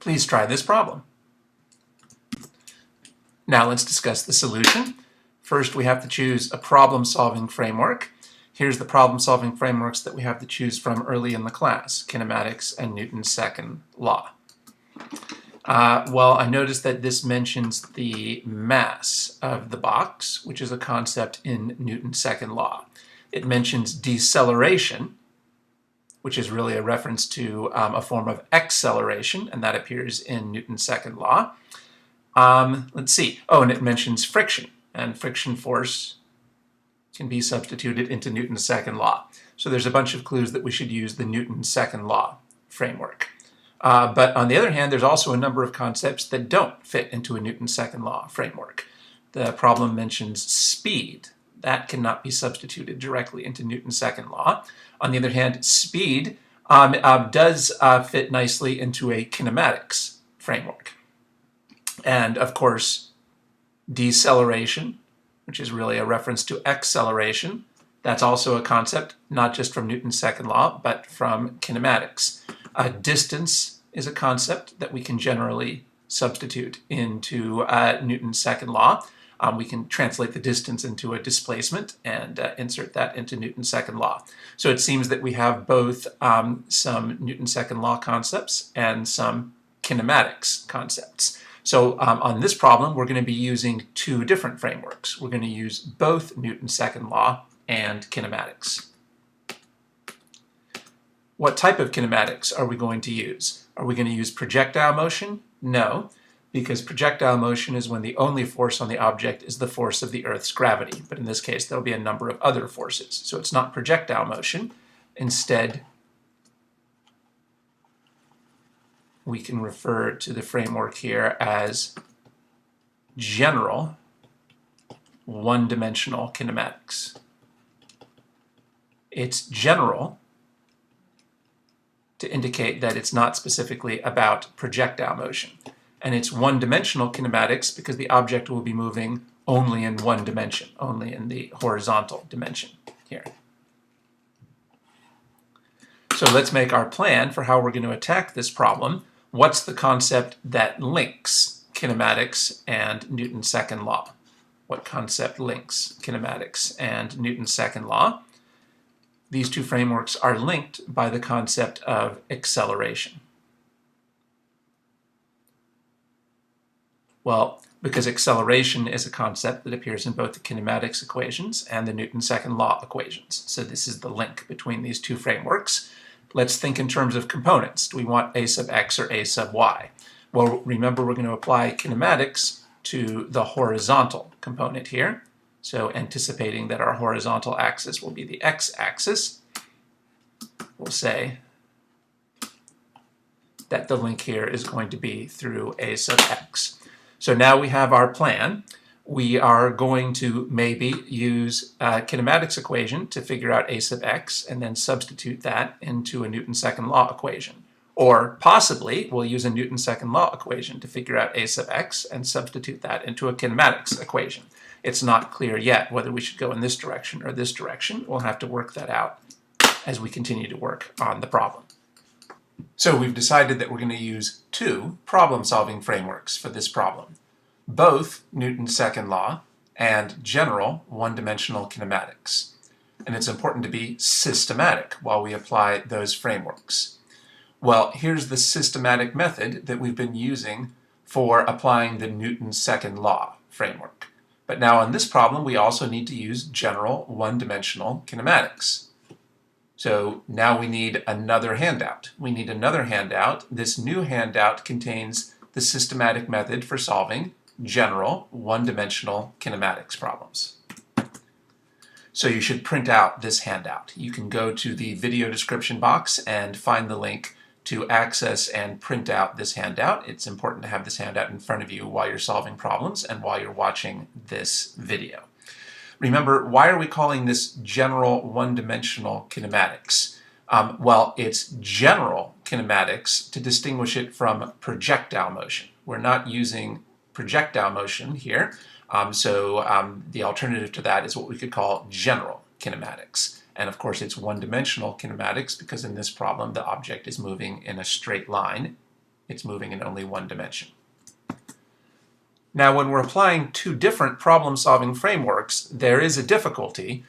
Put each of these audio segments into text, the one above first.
Please try this problem. Now let's discuss the solution. First, we have to choose a problem-solving framework. Here's the problem-solving frameworks that we have to choose from early in the class: kinematics and Newton's second law. Well, I noticed that this mentions the mass of the box, which is a concept in Newton's second law. It mentions deceleration, which is really a reference to a form of acceleration, and that appears in Newton's second law. Let's see. Oh, and it mentions friction, and friction force can be substituted into Newton's second law. So there's a bunch of clues that we should use the Newton's second law framework. But on the other hand, there's also a number of concepts that don't fit into a Newton's second law framework. The problem mentions speed. That cannot be substituted directly into Newton's second law. On the other hand, speed does fit nicely into a kinematics framework. And of course, deceleration, which is really a reference to acceleration, that's also a concept, not just from Newton's second law, but from kinematics. Distance is a concept that we can generally substitute into Newton's second law. We can translate the distance into a displacement and insert that into Newton's second law. So it seems that we have both some Newton's second law concepts and some kinematics concepts. So on this problem, we're going to be using two different frameworks. We're going to use both Newton's second law and kinematics. What type of kinematics are we going to use? Are we going to use projectile motion? No, because projectile motion is when the only force on the object is the force of the Earth's gravity. But in this case, there'll be a number of other forces. So it's not projectile motion. Instead, we can refer to the framework here as general one-dimensional kinematics. It's general to indicate that it's not specifically about projectile motion. And it's one-dimensional kinematics because the object will be moving only in one dimension, only in the horizontal dimension here. So let's make our plan for how we're going to attack this problem. What's the concept that links kinematics and Newton's second law? What concept links kinematics and Newton's second law? These two frameworks are linked by the concept of acceleration. Well, because acceleration is a concept that appears in both the kinematics equations and the Newton's second law equations. So this is the link between these two frameworks. Let's think in terms of components. Do we want a sub x or a sub y? Well, remember we're going to apply kinematics to the horizontal component here. So anticipating that our horizontal axis will be the x-axis, we'll say that the link here is going to be through a sub x. So now we have our plan. We are going to maybe use a kinematics equation to figure out a sub x and then substitute that into a Newton's second law equation. Or possibly we'll use a Newton's second law equation to figure out a sub x and substitute that into a kinematics equation. It's not clear yet whether we should go in this direction or this direction. We'll have to work that out as we continue to work on the problem. So we've decided that we're going to use two problem-solving frameworks for this problem. Both Newton's second law and general one-dimensional kinematics. And it's important to be systematic while we apply those frameworks. Well, here's the systematic method that we've been using for applying the Newton's second law framework. But now on this problem, we also need to use general one-dimensional kinematics. So now we need another handout. We need another handout. This new handout contains the systematic method for solving general one-dimensional kinematics problems. So you should print out this handout. You can go to the video description box and find the link to access and print out this handout. It's important to have this handout in front of you while you're solving problems and while you're watching this video. Remember, why are we calling this general one-dimensional kinematics? Well, it's general kinematics to distinguish it from projectile motion. We're not using projectile motion here, the alternative to that is what we could call general kinematics. And of course it's one-dimensional kinematics because in this problem the object is moving in a straight line It's moving in only one dimension. Now, when we're applying two different problem-solving frameworks, there is a difficulty.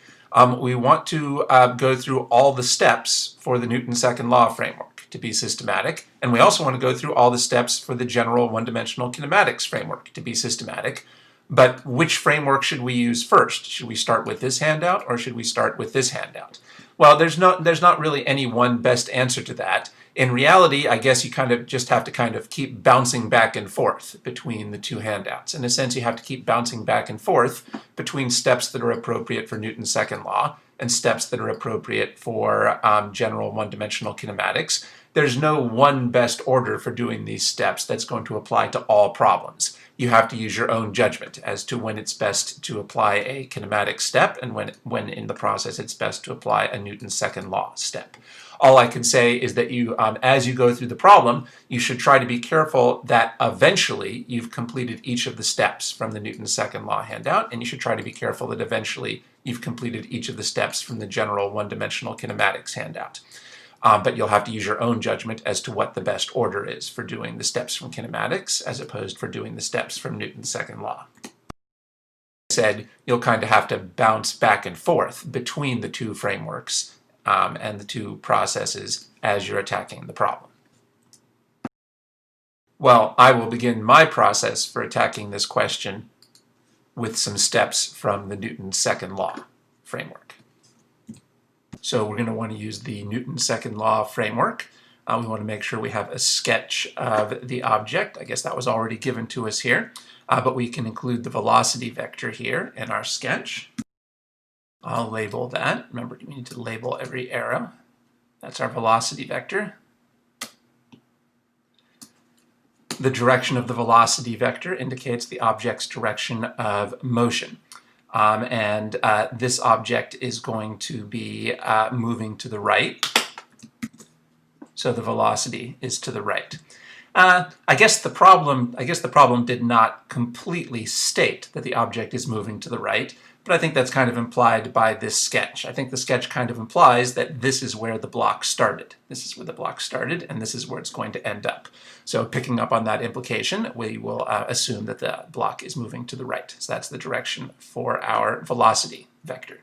We want to go through all the steps for the Newton's second law framework to be systematic, and we also want to go through all the steps for the general one-dimensional kinematics framework to be systematic. But which framework should we use first? Should we start with this handout, or should we start with this handout? Well, there's not really any one best answer to that. In reality, I guess you kind of just have to keep bouncing back and forth between the two handouts. In a sense, you have to keep bouncing back and forth between steps that are appropriate for Newton's second law and steps that are appropriate for general one-dimensional kinematics. There's no one best order for doing these steps that's going to apply to all problems. You have to use your own judgment as to when it's best to apply a kinematic step and when in the process it's best to apply a Newton's second law step. All I can say is that you, as you go through the problem, you should try to be careful that eventually you've completed each of the steps from the Newton's second law handout, and you should try to be careful that eventually you've completed each of the steps from the general one-dimensional kinematics handout. But you'll have to use your own judgment as to what the best order is for doing the steps from kinematics as opposed for doing the steps from Newton's second law. Said, you'll kind of have to bounce back and forth between the two frameworks and the two processes as you're attacking the problem. Well, I will begin my process for attacking this question with some steps from the Newton's second law framework. So we're going to want to use the Newton's second law framework. We want to make sure we have a sketch of the object. I guess that was already given to us here, but we can include the velocity vector here in our sketch. I'll label that. Remember, we need to label every arrow. That's our velocity vector. The direction of the velocity vector indicates the object's direction of motion. This object is going to be moving to the right, so the velocity is to the right. I guess the problem did not completely state that the object is moving to the right, but I think that's kind of implied by this sketch. I think the sketch kind of implies that this is where the block started. This is where the block started, and this is where it's going to end up. So picking up on that implication, we will assume that the block is moving to the right. So that's the direction for our velocity vector.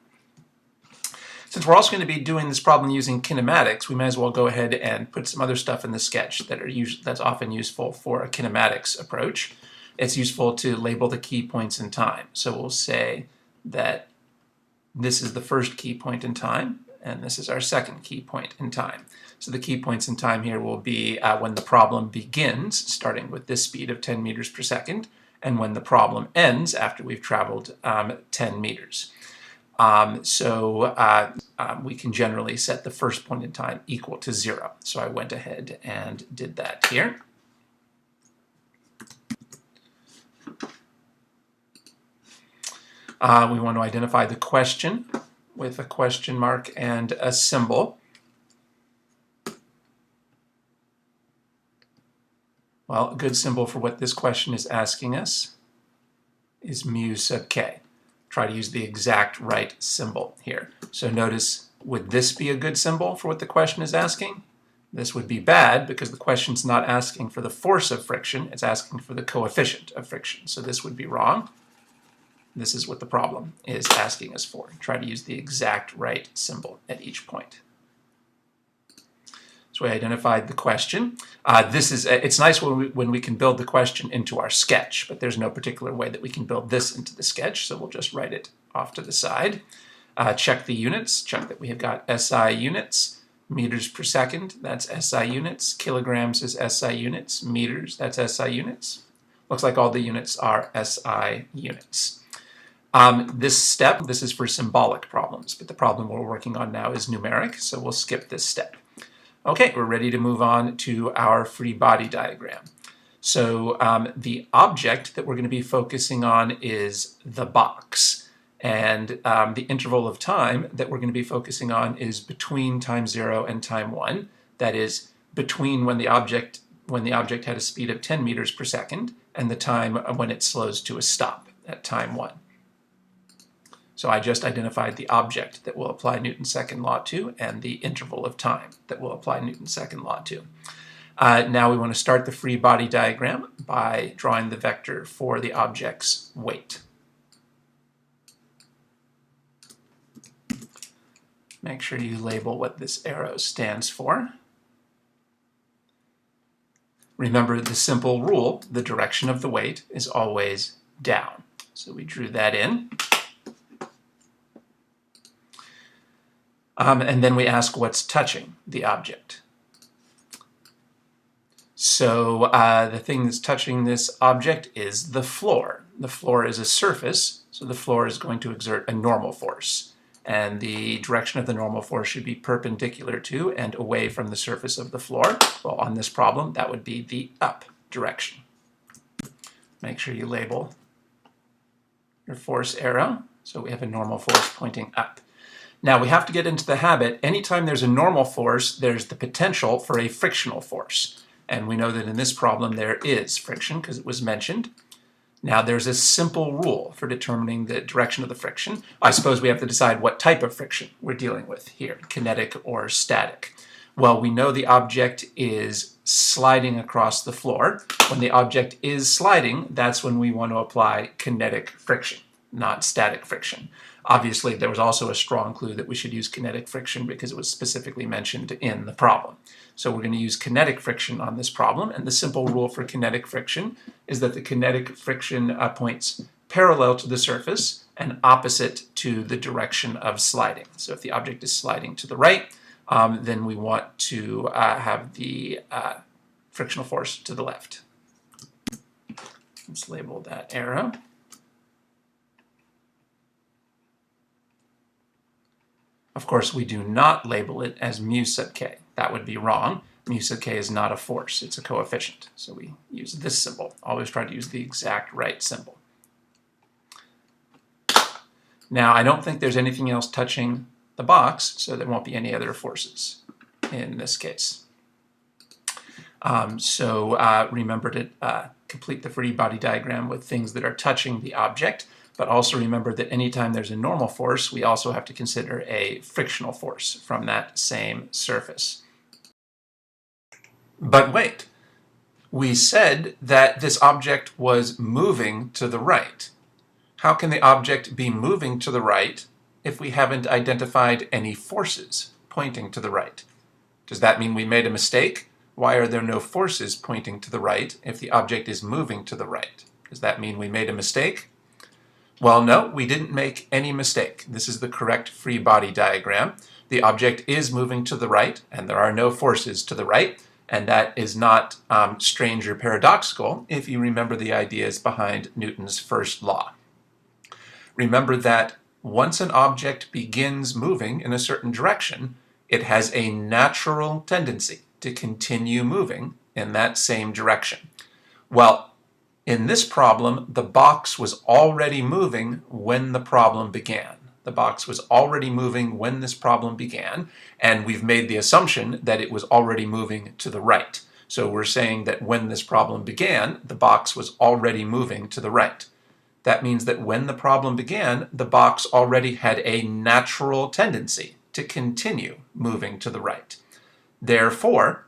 Since we're also going to be doing this problem using kinematics, we may as well go ahead and put some other stuff in the sketch that's often useful for a kinematics approach. It's useful to label the key points in time. So we'll say that this is the first key point in time, and this is our second key point in time. So the key points in time here will be when the problem begins, starting with this speed of 10 meters per second, and when the problem ends after we've traveled 10 meters. We can generally set the first point in time equal to 0. So I went ahead and did that here. We want to identify the question with a question mark and a symbol. Well, a good symbol for what this question is asking us is mu sub k. Try to use the exact right symbol here. So notice, would this be a good symbol for what the question is asking? This would be bad because the question's not asking for the force of friction, it's asking for the coefficient of friction. So this would be wrong. This is what the problem is asking us for. Try to use the exact right symbol at each point. So we identified the question. It's nice when we can build the question into our sketch, but there's no particular way that we can build this into the sketch, so we'll just write it off to the side. Check the units, check that we have got SI units, meters per second, that's SI units, kilograms is SI units, meters, that's SI units. Looks like all the units are SI units. This is for symbolic problems, but the problem we're working on now is numeric, so we'll skip this step. Okay, we're ready to move on to our free body diagram. So the object that we're going to be focusing on is the box, and the interval of time that we're going to be focusing on is between time 0 and time 1. That is, between when the object had a speed of 10 meters per second and the time when it slows to a stop at time 1. So I just identified the object that we'll apply Newton's second law to and the interval of time that we'll apply Newton's second law to. Now we want to start the free body diagram by drawing the vector for the object's weight. Make sure you label what this arrow stands for. Remember the simple rule, the direction of the weight is always down. So we drew that in. And then we ask what's touching the object. So the thing that's touching this object is the floor. The floor is a surface, so the floor is going to exert a normal force. And the direction of the normal force should be perpendicular to and away from the surface of the floor. Well, on this problem, that would be the up direction. Make sure you label your force arrow. So we have a normal force pointing up. Now we have to get into the habit, anytime there's a normal force, there's the potential for a frictional force. And we know that in this problem there is friction because it was mentioned. Now there's a simple rule for determining the direction of the friction. I suppose we have to decide what type of friction we're dealing with here, kinetic or static. Well, we know the object is sliding across the floor. When the object is sliding, that's when we want to apply kinetic friction, not static friction. Obviously, there was also a strong clue that we should use kinetic friction because it was specifically mentioned in the problem. So we're going to use kinetic friction on this problem, and the simple rule for kinetic friction is that the kinetic friction points parallel to the surface and opposite to the direction of sliding. So if the object is sliding to the right, then we want to have the frictional force to the left. Let's label that arrow. Of course, we do not label it as mu sub k. That would be wrong. Mu sub k is not a force, it's a coefficient. So we use this symbol. Always try to use the exact right symbol. Now, I don't think there's anything else touching the box, so there won't be any other forces in this case. Remember to complete the free body diagram with things that are touching the object. But also remember that anytime there's a normal force, we also have to consider a frictional force from that same surface. But wait, we said that this object was moving to the right. How can the object be moving to the right if we haven't identified any forces pointing to the right? Does that mean we made a mistake? Why are there no forces pointing to the right if the object is moving to the right? Does that mean we made a mistake? Well, no, we didn't make any mistake. This is the correct free body diagram. The object is moving to the right, and there are no forces to the right, and that is not strange or paradoxical if you remember the ideas behind Newton's first law. Remember that once an object begins moving in a certain direction, it has a natural tendency to continue moving in that same direction. Well, in this problem, the box was already moving when the problem began. The box was already moving when this problem began, and we've made the assumption that it was already moving to the right. So we're saying that when this problem began, the box was already moving to the right. That means that when the problem began, the box already had a natural tendency to continue moving to the right. Therefore,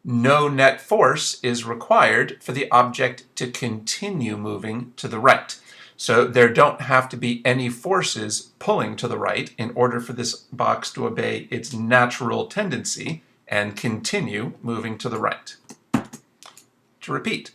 no net force is required for the object to continue moving to the right. So there don't have to be any forces pulling to the right in order for this box to obey its natural tendency and continue moving to the right. To repeat,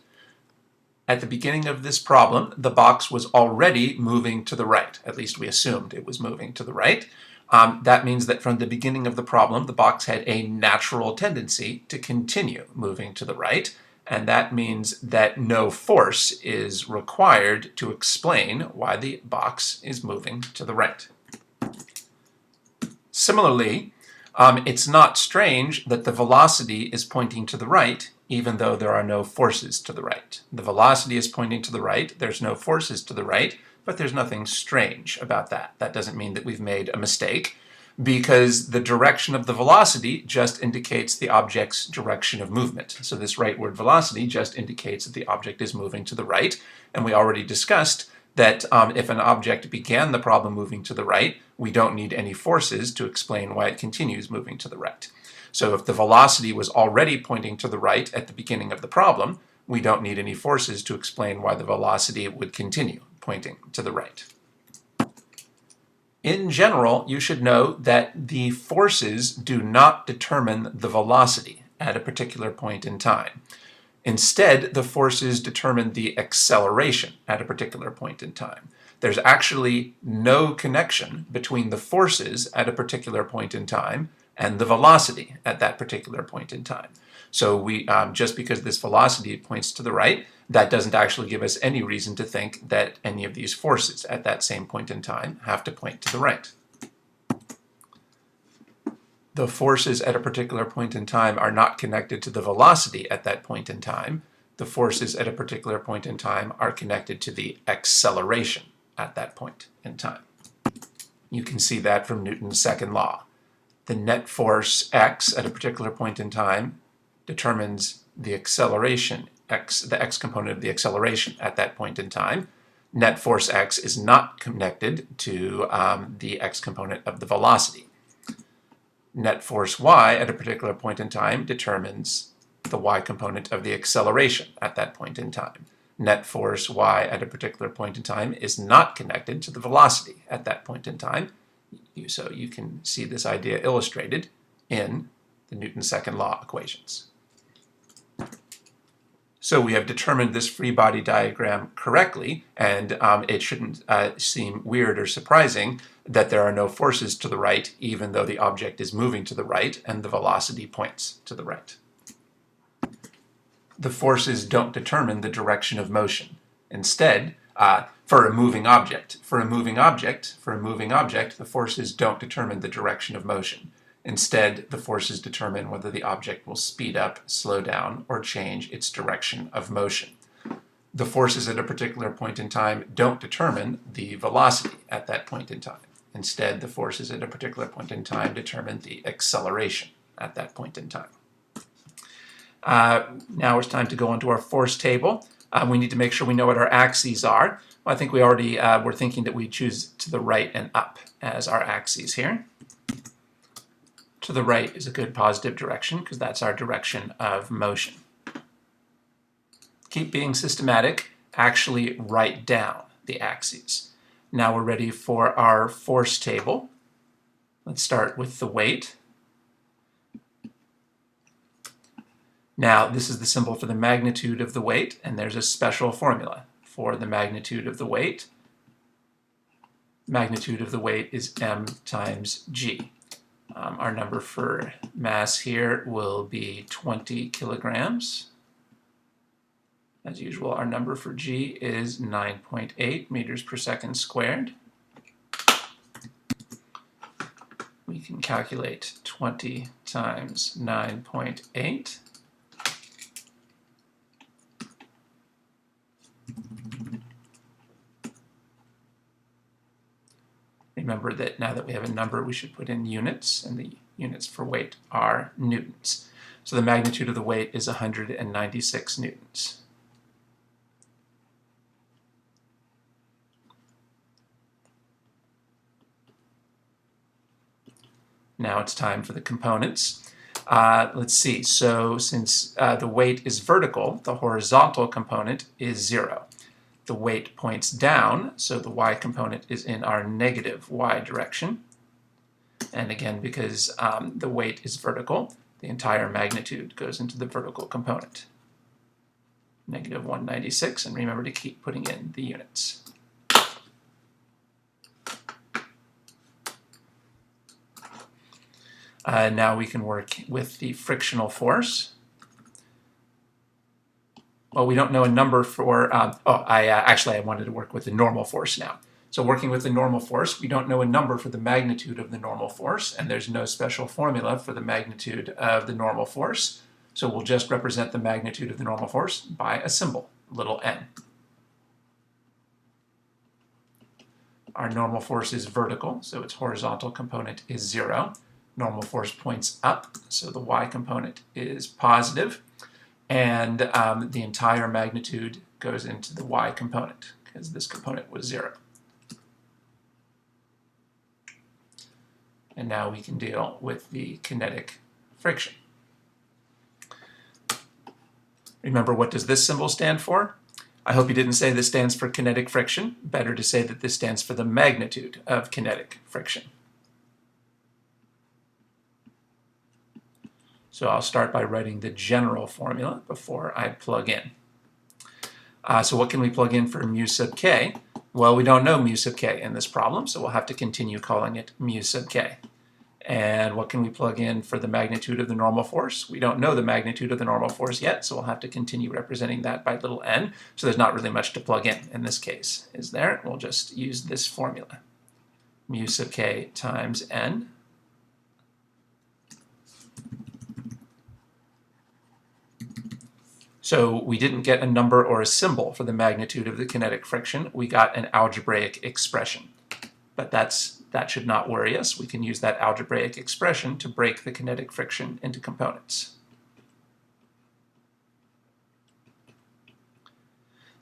at the beginning of this problem, the box was already moving to the right. At least we assumed it was moving to the right. That means that from the beginning of the problem, the box had a natural tendency to continue moving to the right, and that means that no force is required to explain why the box is moving to the right. Similarly, it's not strange that the velocity is pointing to the right, even though there are no forces to the right. The velocity is pointing to the right, there's no forces to the right, but there's nothing strange about that. That doesn't mean that we've made a mistake, because the direction of the velocity just indicates the object's direction of movement. So this rightward velocity just indicates that the object is moving to the right, and we already discussed that if an object began the problem moving to the right, we don't need any forces to explain why it continues moving to the right. So if the velocity was already pointing to the right at the beginning of the problem, we don't need any forces to explain why the velocity would continue pointing to the right. In general, you should know that the forces do not determine the velocity at a particular point in time. Instead, the forces determine the acceleration at a particular point in time. There's actually no connection between the forces at a particular point in time and the velocity at that particular point in time. So we just because this velocity points to the right, that doesn't actually give us any reason to think that any of these forces at that same point in time have to point to the right. The forces at a particular point in time are not connected to the velocity at that point in time. The forces at a particular point in time are connected to the acceleration at that point in time. You can see that from Newton's second law. The net force x at a particular point in time determines the acceleration, the x component of the acceleration at that point in time. Net force x is not connected to the x component of the velocity. Net force y at a particular point in time determines the y component of the acceleration at that point in time. Net force y at a particular point in time is not connected to the velocity at that point in time. So you can see this idea illustrated in the Newton's second law equations. So we have determined this free body diagram correctly, and it shouldn't seem weird or surprising that there are no forces to the right, even though the object is moving to the right and the velocity points to the right. The forces don't determine the direction of motion. Instead, for a moving object, the forces don't determine the direction of motion. Instead, the forces determine whether the object will speed up, slow down, or change its direction of motion. The forces at a particular point in time don't determine the velocity at that point in time. Instead, the forces at a particular point in time determine the acceleration at that point in time. Now it's time to go into our force table. We need to make sure we know what our axes are. Well, I think we already were thinking that we choose to the right and up as our axes here. To the right is a good positive direction because that's our direction of motion. Keep being systematic. Actually write down the axes. Now we're ready for our force table. Let's start with the weight. Now this is the symbol for the magnitude of the weight, and there's a special formula for the magnitude of the weight. Magnitude of the weight is m times g. Our number for mass here will be 20 kilograms. As usual, our number for g is 9.8 meters per second squared. We can calculate 20 times 9.8. Remember that now that we have a number, we should put in units, and the units for weight are newtons. So the magnitude of the weight is 196 newtons. Now it's time for the components. Let's see, so since the weight is vertical, the horizontal component is 0. The weight points down, so the y component is in our negative y direction. And again, because the weight is vertical, the entire magnitude goes into the vertical component. Negative 196, and remember to keep putting in the units. Now we can work with the frictional force. Well, we don't know a number for, I wanted to work with the normal force now. So working with the normal force, we don't know a number for the magnitude of the normal force, and there's no special formula for the magnitude of the normal force. So we'll just represent the magnitude of the normal force by a symbol, little n. Our normal force is vertical, so its horizontal component is 0. Normal force points up, so the y component is positive. And the entire magnitude goes into the y component, because this component was 0. And now we can deal with the kinetic friction. Remember, what does this symbol stand for? I hope you didn't say this stands for kinetic friction. Better to say that this stands for the magnitude of kinetic friction. So I'll start by writing the general formula before I plug in. So what can we plug in for mu sub k? Well, we don't know mu sub k in this problem, so we'll have to continue calling it mu sub k. And what can we plug in for the magnitude of the normal force? We don't know the magnitude of the normal force yet, so we'll have to continue representing that by little n. So there's not really much to plug in this case, is there? We'll just use this formula. Mu sub k times n. So we didn't get a number or a symbol for the magnitude of the kinetic friction. We got an algebraic expression. But that should not worry us. We can use that algebraic expression to break the kinetic friction into components.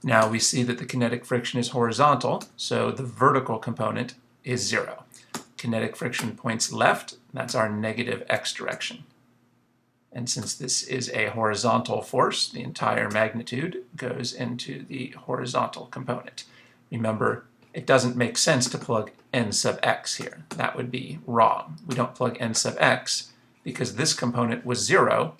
Now we see that the kinetic friction is horizontal, so the vertical component is 0. Kinetic friction points left, that's our negative x direction. And since this is a horizontal force, the entire magnitude goes into the horizontal component. Remember, it doesn't make sense to plug n sub x here. That would be wrong. We don't plug n sub x because this component was 0.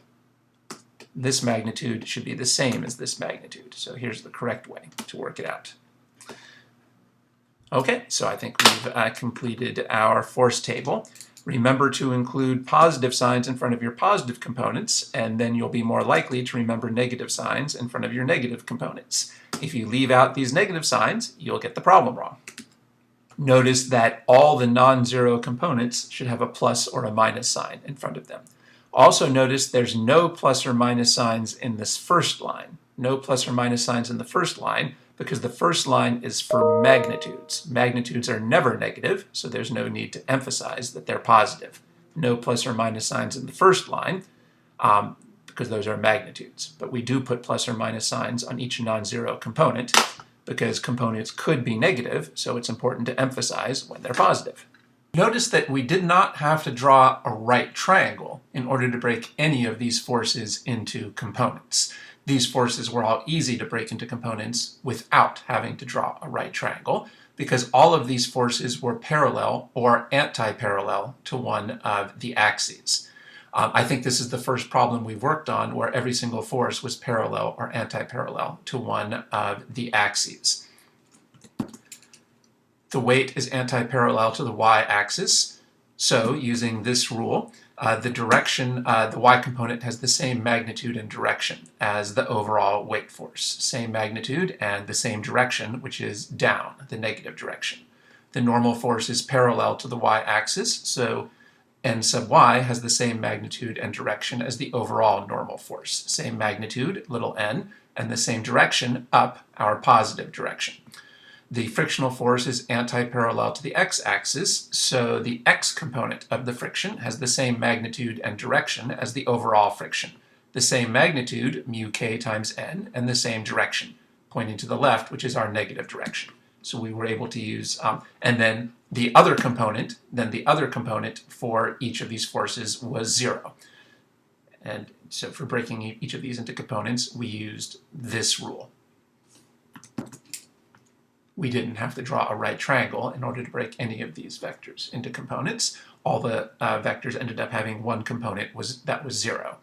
This magnitude should be the same as this magnitude. So here's the correct way to work it out. Okay, so I think we've completed our force table. Remember to include positive signs in front of your positive components, and then you'll be more likely to remember negative signs in front of your negative components. If you leave out these negative signs, you'll get the problem wrong. Notice that all the non-zero components should have a plus or a minus sign in front of them. Also notice there's no plus or minus signs in this first line. No plus or minus signs in the first line because the first line is for magnitudes. Magnitudes are never negative, so there's no need to emphasize that they're positive. No plus or minus signs in the first line because those are magnitudes. But we do put plus or minus signs on each non-zero component because components could be negative, so it's important to emphasize when they're positive. Notice that we did not have to draw a right triangle in order to break any of these forces into components. These forces were all easy to break into components without having to draw a right triangle because all of these forces were parallel or anti-parallel to one of the axes. I think this is the first problem we've worked on where every single force was parallel or anti-parallel to one of the axes. The weight is anti-parallel to the y-axis, so using this rule, the direction, the y component has the same magnitude and direction as the overall weight force. Same magnitude and the same direction, which is down, the negative direction. The normal force is parallel to the y-axis, so n sub y has the same magnitude and direction as the overall normal force. Same magnitude, little n, and the same direction, up, our positive direction. The frictional force is anti-parallel to the x-axis, so the x component of the friction has the same magnitude and direction as the overall friction. The same magnitude, mu k times n, and the same direction, pointing to the left, which is our negative direction. So we were able to use, and then the other component for each of these forces was 0. And so for breaking each of these into components, we used this rule. We didn't have to draw a right triangle in order to break any of these vectors into components. All the vectors ended up having one component that was 0.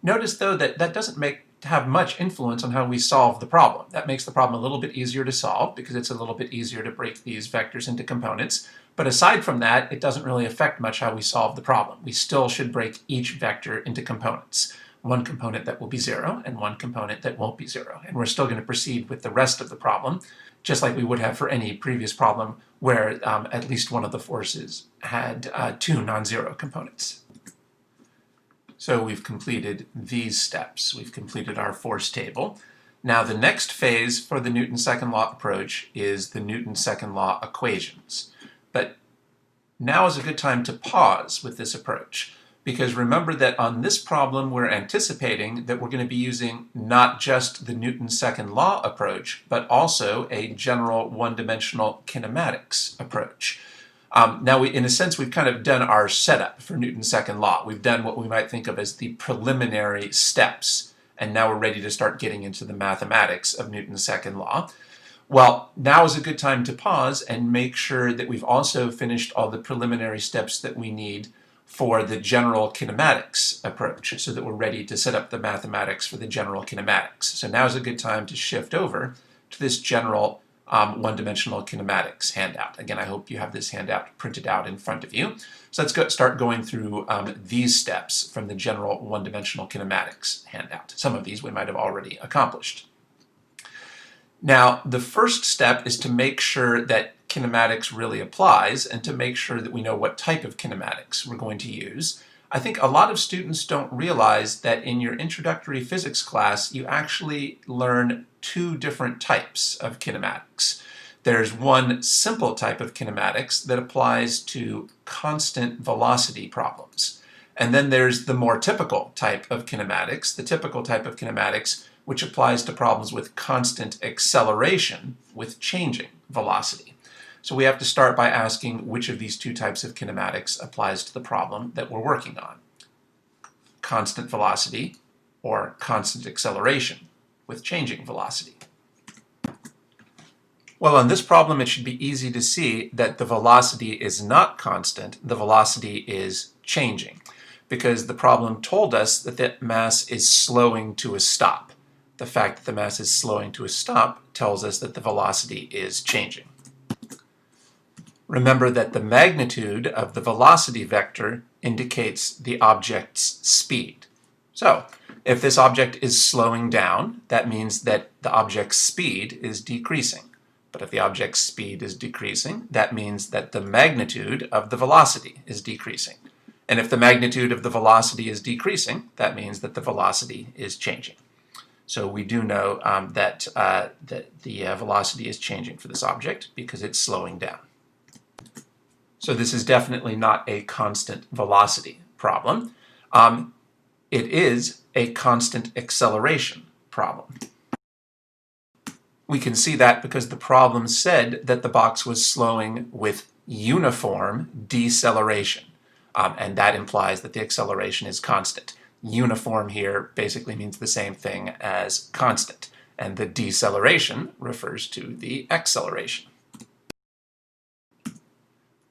Notice, though, that that doesn't have much influence on how we solve the problem. That makes the problem a little bit easier to solve because it's a little bit easier to break these vectors into components. But aside from that, it doesn't really affect much how we solve the problem. We still should break each vector into components. One component that will be 0 and one component that won't be 0. And we're still going to proceed with the rest of the problem, just like we would have for any previous problem where at least one of the forces had 2 non-zero components. So we've completed these steps. We've completed our force table. Now the next phase for the Newton's second law approach is the Newton's second law equations. But now is a good time to pause with this approach, because remember that on this problem we're anticipating that we're going to be using not just the Newton's second law approach, but also a general one-dimensional kinematics approach. Now, in a sense, we've kind of done our setup for Newton's second law. We've done what we might think of as the preliminary steps, and now we're ready to start getting into the mathematics of Newton's second law. Well, now is a good time to pause and make sure that we've also finished all the preliminary steps that we need for the general kinematics approach, so that we're ready to set up the mathematics for the general kinematics. So now is a good time to shift over to this general one-dimensional kinematics handout. Again, I hope you have this handout printed out in front of you. So let's start going through these steps from the general one-dimensional kinematics handout. Some of these we might have already accomplished. Now, the first step is to make sure that kinematics really applies and to make sure that we know what type of kinematics we're going to use. I think a lot of students don't realize that in your introductory physics class, you actually learn two different types of kinematics. There's one simple type of kinematics that applies to constant velocity problems. And then there's the more typical type of kinematics, the typical type of kinematics which applies to problems with constant acceleration with changing velocity. So we have to start by asking which of these two types of kinematics applies to the problem that we're working on. Constant velocity or constant acceleration with changing velocity. Well, on this problem it should be easy to see that the velocity is not constant, the velocity is changing, because the problem told us that the mass is slowing to a stop. The fact that the mass is slowing to a stop tells us that the velocity is changing. Remember that the magnitude of the velocity vector indicates the object's speed. So, if this object is slowing down, that means that the object's speed is decreasing. But if the object's speed is decreasing, that means that the magnitude of the velocity is decreasing. And if the magnitude of the velocity is decreasing, that means that the velocity is changing. So we do know that the velocity is changing for this object because it's slowing down. So this is definitely not a constant velocity problem. It is a constant acceleration problem. We can see that because the problem said that the box was slowing with uniform deceleration. And that implies that the acceleration is constant. Uniform here basically means the same thing as constant. And the deceleration refers to the acceleration.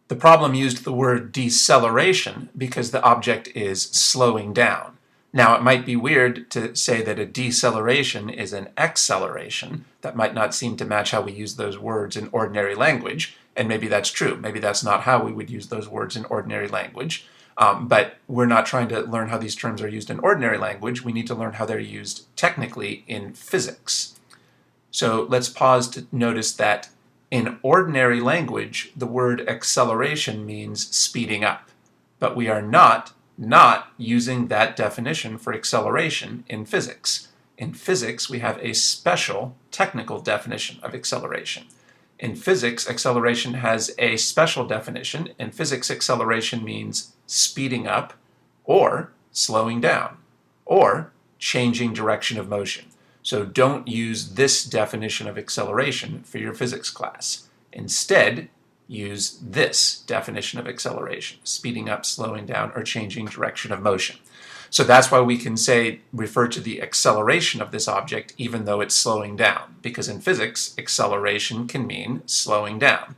The problem used the word deceleration because the object is slowing down. Now, it might be weird to say that a deceleration is an acceleration. That might not seem to match how we use those words in ordinary language, and maybe that's true. Maybe that's not how we would use those words in ordinary language. But we're not trying to learn how these terms are used in ordinary language. We need to learn how they're used technically in physics. So let's pause to notice that in ordinary language, the word acceleration means speeding up. But we are not using that definition for acceleration in physics. In physics, we have a special technical definition of acceleration. In physics, acceleration has a special definition. In physics, acceleration means speeding up or slowing down or changing direction of motion. So don't use this definition of acceleration for your physics class. Instead, use this definition of acceleration, speeding up, slowing down, or changing direction of motion. So that's why we can refer to the acceleration of this object even though it's slowing down, because in physics, acceleration can mean slowing down.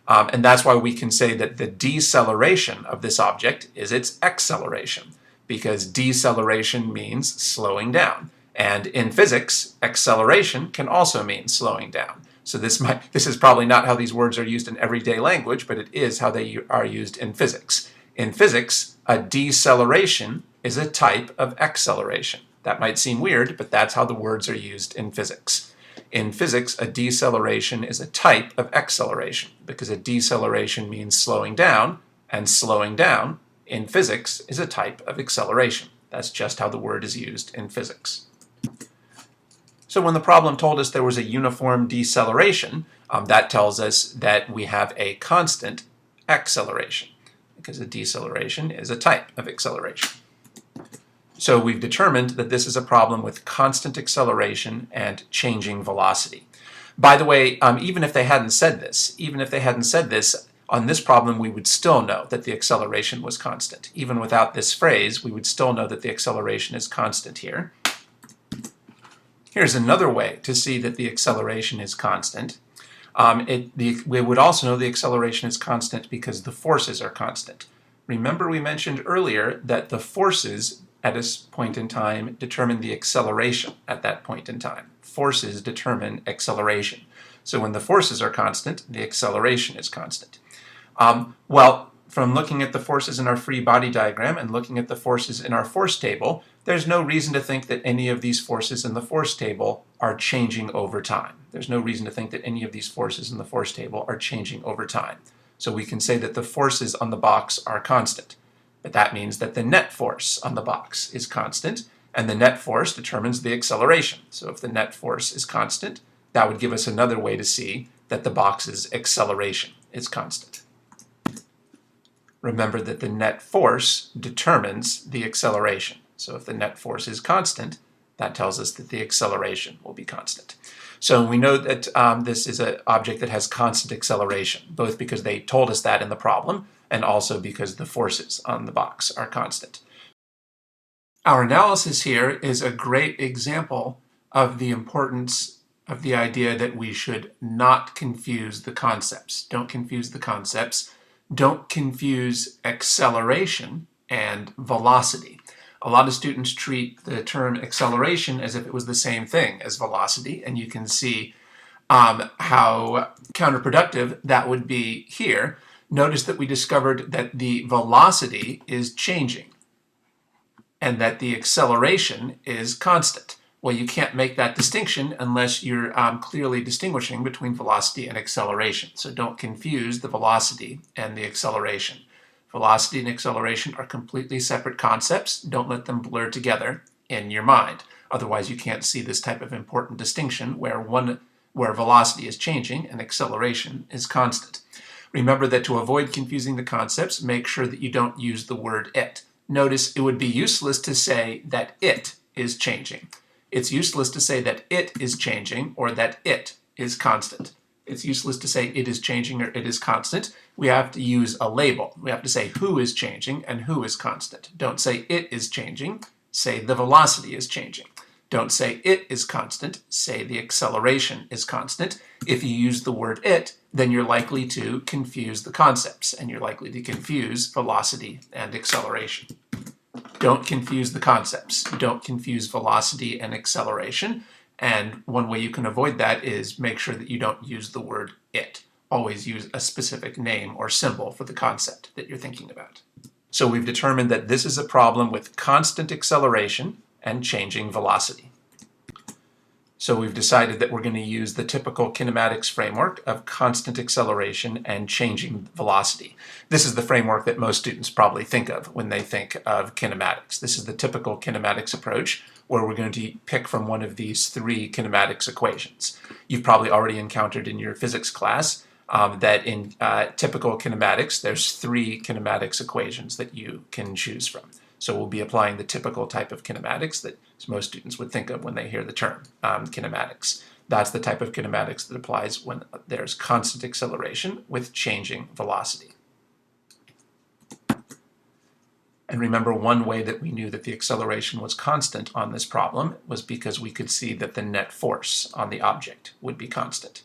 And that's why we can say that the deceleration of this object is its acceleration, because deceleration means slowing down. And in physics, acceleration can also mean slowing down. So this is probably not how these words are used in everyday language, but it is how they are used in physics. In physics, a deceleration is a type of acceleration. That might seem weird, but that's how the words are used in physics. In physics, a deceleration is a type of acceleration, because a deceleration means slowing down, and slowing down in physics is a type of acceleration. That's just how the word is used in physics. So when the problem told us there was a uniform deceleration, that tells us that we have a constant acceleration, because a deceleration is a type of acceleration. So we've determined that this is a problem with constant acceleration and changing velocity. By the way, even if they hadn't said this, On this problem, we would still know that the acceleration was constant. Even without this phrase, we would still know that the acceleration is constant here. Here's another way to see that the acceleration is constant. We would also know the acceleration is constant because the forces are constant. Remember we mentioned earlier that the forces at a point in time determine the acceleration at that point in time. Forces determine acceleration. So when the forces are constant, the acceleration is constant. Well, from looking at the forces in our free body diagram and looking at the forces in our force table, there's no reason to think that any of these forces in the force table are changing over time. There's no reason to think that any of these forces in the force table are changing over time. So we can say that the forces on the box are constant. But that means that the net force on the box is constant, and the net force determines the acceleration. So if the net force is constant, that would give us another way to see that the box's acceleration is constant. Remember that the net force determines the acceleration. So if the net force is constant, that tells us that the acceleration will be constant. So we know that this is an object that has constant acceleration, both because they told us that in the problem, and also because the forces on the box are constant. Our analysis here is a great example of the importance of the idea that we should not confuse the concepts. Don't confuse the concepts. Don't confuse acceleration and velocity. A lot of students treat the term acceleration as if it was the same thing as velocity, and you can see how counterproductive that would be here. Notice that we discovered that the velocity is changing and that the acceleration is constant. Well, you can't make that distinction unless you're clearly distinguishing between velocity and acceleration. So don't confuse the velocity and the acceleration. Velocity and acceleration are completely separate concepts. Don't let them blur together in your mind. Otherwise, you can't see this type of important distinction where velocity is changing and acceleration is constant. Remember that to avoid confusing the concepts, make sure that you don't use the word it. Notice it would be useless to say that it is changing. It's useless to say that it is changing or that it is constant. It's useless to say it is changing or it is constant. We have to use a label. We have to say who is changing and who is constant. Don't say it is changing. Say the velocity is changing. Don't say it is constant. Say the acceleration is constant. If you use the word it, then you're likely to confuse the concepts, and you're likely to confuse velocity and acceleration. Don't confuse the concepts. Don't confuse velocity and acceleration. And one way you can avoid that is make sure that you don't use the word it. Always use a specific name or symbol for the concept that you're thinking about. So we've determined that this is a problem with constant acceleration and changing velocity. So we've decided that we're going to use the typical kinematics framework of constant acceleration and changing velocity. This is the framework that most students probably think of when they think of kinematics. This is the typical kinematics approach where we're going to pick from one of these three kinematics equations. You've probably already encountered in your physics class that in typical kinematics, there's three kinematics equations that you can choose from. So we'll be applying the typical type of kinematics that most students would think of when they hear the term kinematics. That's the type of kinematics that applies when there's constant acceleration with changing velocity. And remember, one way that we knew that the acceleration was constant on this problem was because we could see that the net force on the object would be constant.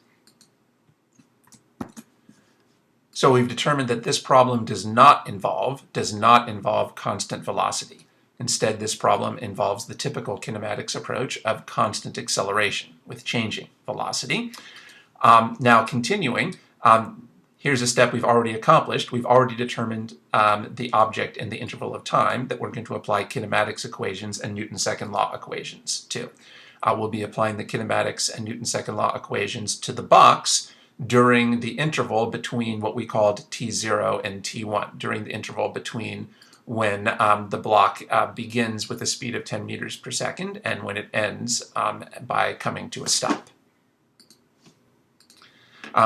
So we've determined that this problem does not involve constant velocity. Instead, this problem involves the typical kinematics approach of constant acceleration with changing velocity. Now continuing, here's a step we've already accomplished. We've already determined the object in the interval of time that we're going to apply kinematics equations and Newton's second law equations to. We'll be applying the kinematics and Newton's second law equations to the box during the interval between what we called t0 and t1, during the interval between when the block begins with a speed of 10 meters per second and when it ends by coming to a stop.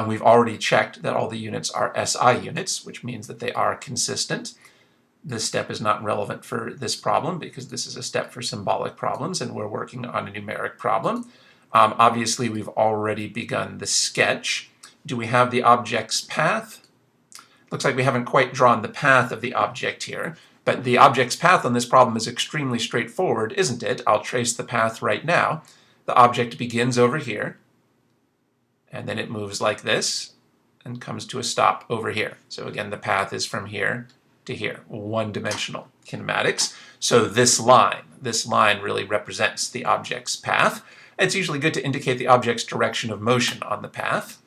We've already checked that all the units are SI units, which means that they are consistent. This step is not relevant for this problem because this is a step for symbolic problems and we're working on a numeric problem. Obviously, we've already begun the sketch. Do we have the object's path? Looks like we haven't quite drawn the path of the object here, but the object's path on this problem is extremely straightforward, isn't it? I'll trace the path right now. The object begins over here, and then it moves like this, and comes to a stop over here. So again, the path is from here to here, one-dimensional kinematics. So this line really represents the object's path. It's usually good to indicate the object's direction of motion on the path.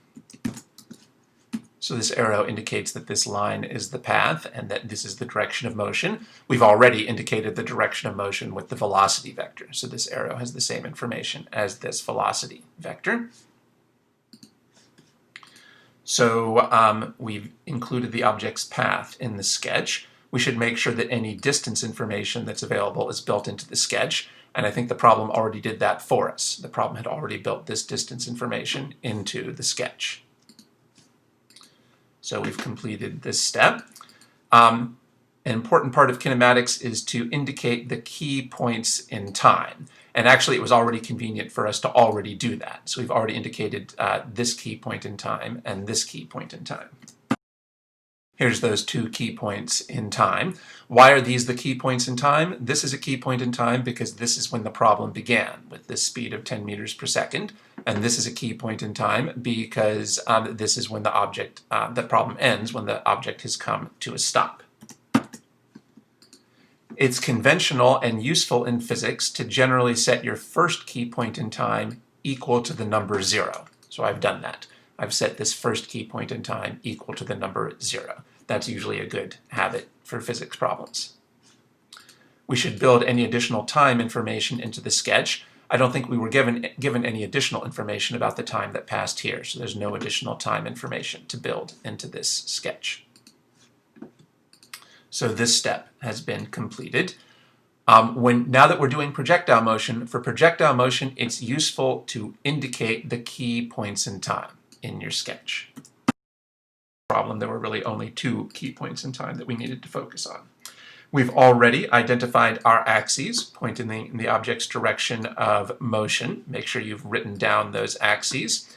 So this arrow indicates that this line is the path and that this is the direction of motion. We've already indicated the direction of motion with the velocity vector. So this arrow has the same information as this velocity vector. So we've included the object's path in the sketch. We should make sure that any distance information that's available is built into the sketch, and I think the problem already did that for us. The problem had already built this distance information into the sketch. So we've completed this step. An important part of kinematics is to indicate the key points in time. And actually, it was already convenient for us to already do that. So we've already indicated this key point in time and this key point in time. Here's those two key points in time. Why are these the key points in time? This is a key point in time because this is when the problem began with this speed of 10 meters per second. And this is a key point in time because this is when the problem ends, when the object has come to a stop. It's conventional and useful in physics to generally set your first key point in time equal to the number 0. So I've done that. I've set this first key point in time equal to the number 0. That's usually a good habit for physics problems. We should build any additional time information into the sketch. I don't think we were given any additional information about the time that passed here, so there's no additional time information to build into this sketch. So this step has been completed. Now that we're doing projectile motion, for projectile motion, it's useful to indicate the key points in time in your sketch. Problem, there were really only 2 key points in time that we needed to focus on. We've already identified our axes, pointing in the object's direction of motion. Make sure you've written down those axes.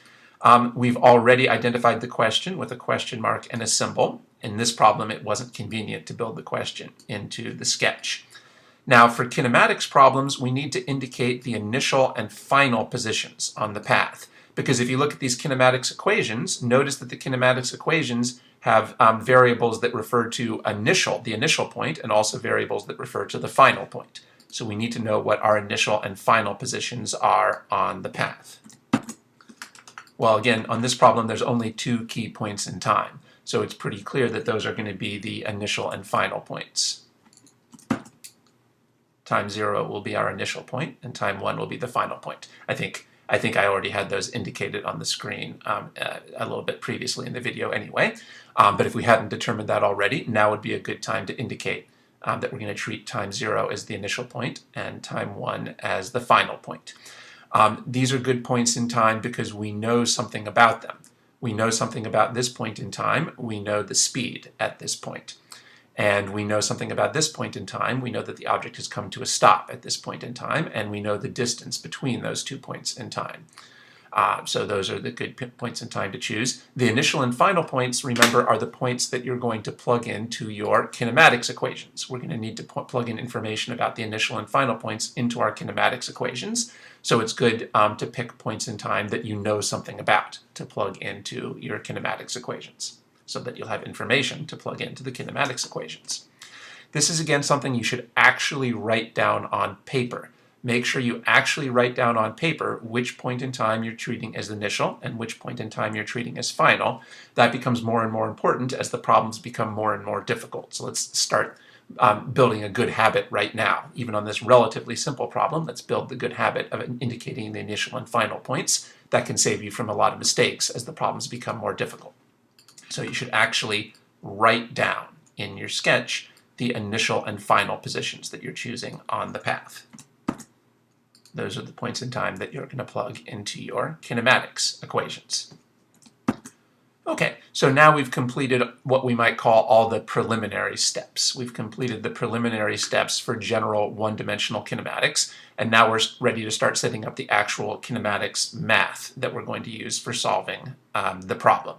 We've already identified the question with a question mark and a symbol. In this problem, it wasn't convenient to build the question into the sketch. Now, for kinematics problems, we need to indicate the initial and final positions on the path. Because if you look at these kinematics equations, notice that the kinematics equations have variables that refer to the initial point, and also variables that refer to the final point. So we need to know what our initial and final positions are on the path. Well, again, on this problem, there's only 2 key points in time. So it's pretty clear that those are going to be the initial and final points. Time 0 will be our initial point, and time 1 will be the final point. I think I already had those indicated on the screen a little bit previously in the video anyway. But if we hadn't determined that already, now would be a good time to indicate that we're going to treat time 0 as the initial point and time 1 as the final point. These are good points in time because we know something about them. We know something about this point in time. We know the speed at this point. And we know something about this point in time. We know that the object has come to a stop at this point in time, and we know the distance between those 2 points in time. So those are the good points in time to choose. The initial and final points, remember, are the points that you're going to plug into your kinematics equations. We're going to need to plug in information about the initial and final points into our kinematics equations. So it's good to pick points in time that you know something about to plug into your kinematics equations, so that you'll have information to plug into the kinematics equations. This is, again, something you should actually write down on paper. Make sure you actually write down on paper which point in time you're treating as initial and which point in time you're treating as final. That becomes more and more important as the problems become more and more difficult. So let's start building a good habit right now. Even on this relatively simple problem, let's build the good habit of indicating the initial and final points. That can save you from a lot of mistakes as the problems become more difficult. So you should actually write down in your sketch the initial and final positions that you're choosing on the path. Those are the points in time that you're going to plug into your kinematics equations. Okay, so now we've completed what we might call all the preliminary steps. We've completed the preliminary steps for general one-dimensional kinematics, and now we're ready to start setting up the actual kinematics math that we're going to use for solving the problem.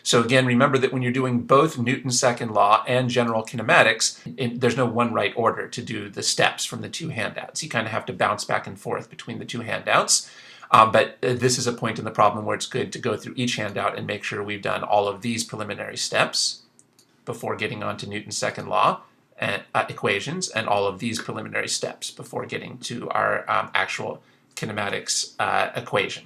So again, remember that when you're doing both Newton's second law and general kinematics, there's no one right order to do the steps from the two handouts. You kind of have to bounce back and forth between the two handouts. But this is a point in the problem where it's good to go through each handout and make sure we've done all of these preliminary steps before getting on to Newton's second law equations, and all of these preliminary steps before getting to our actual kinematics equation.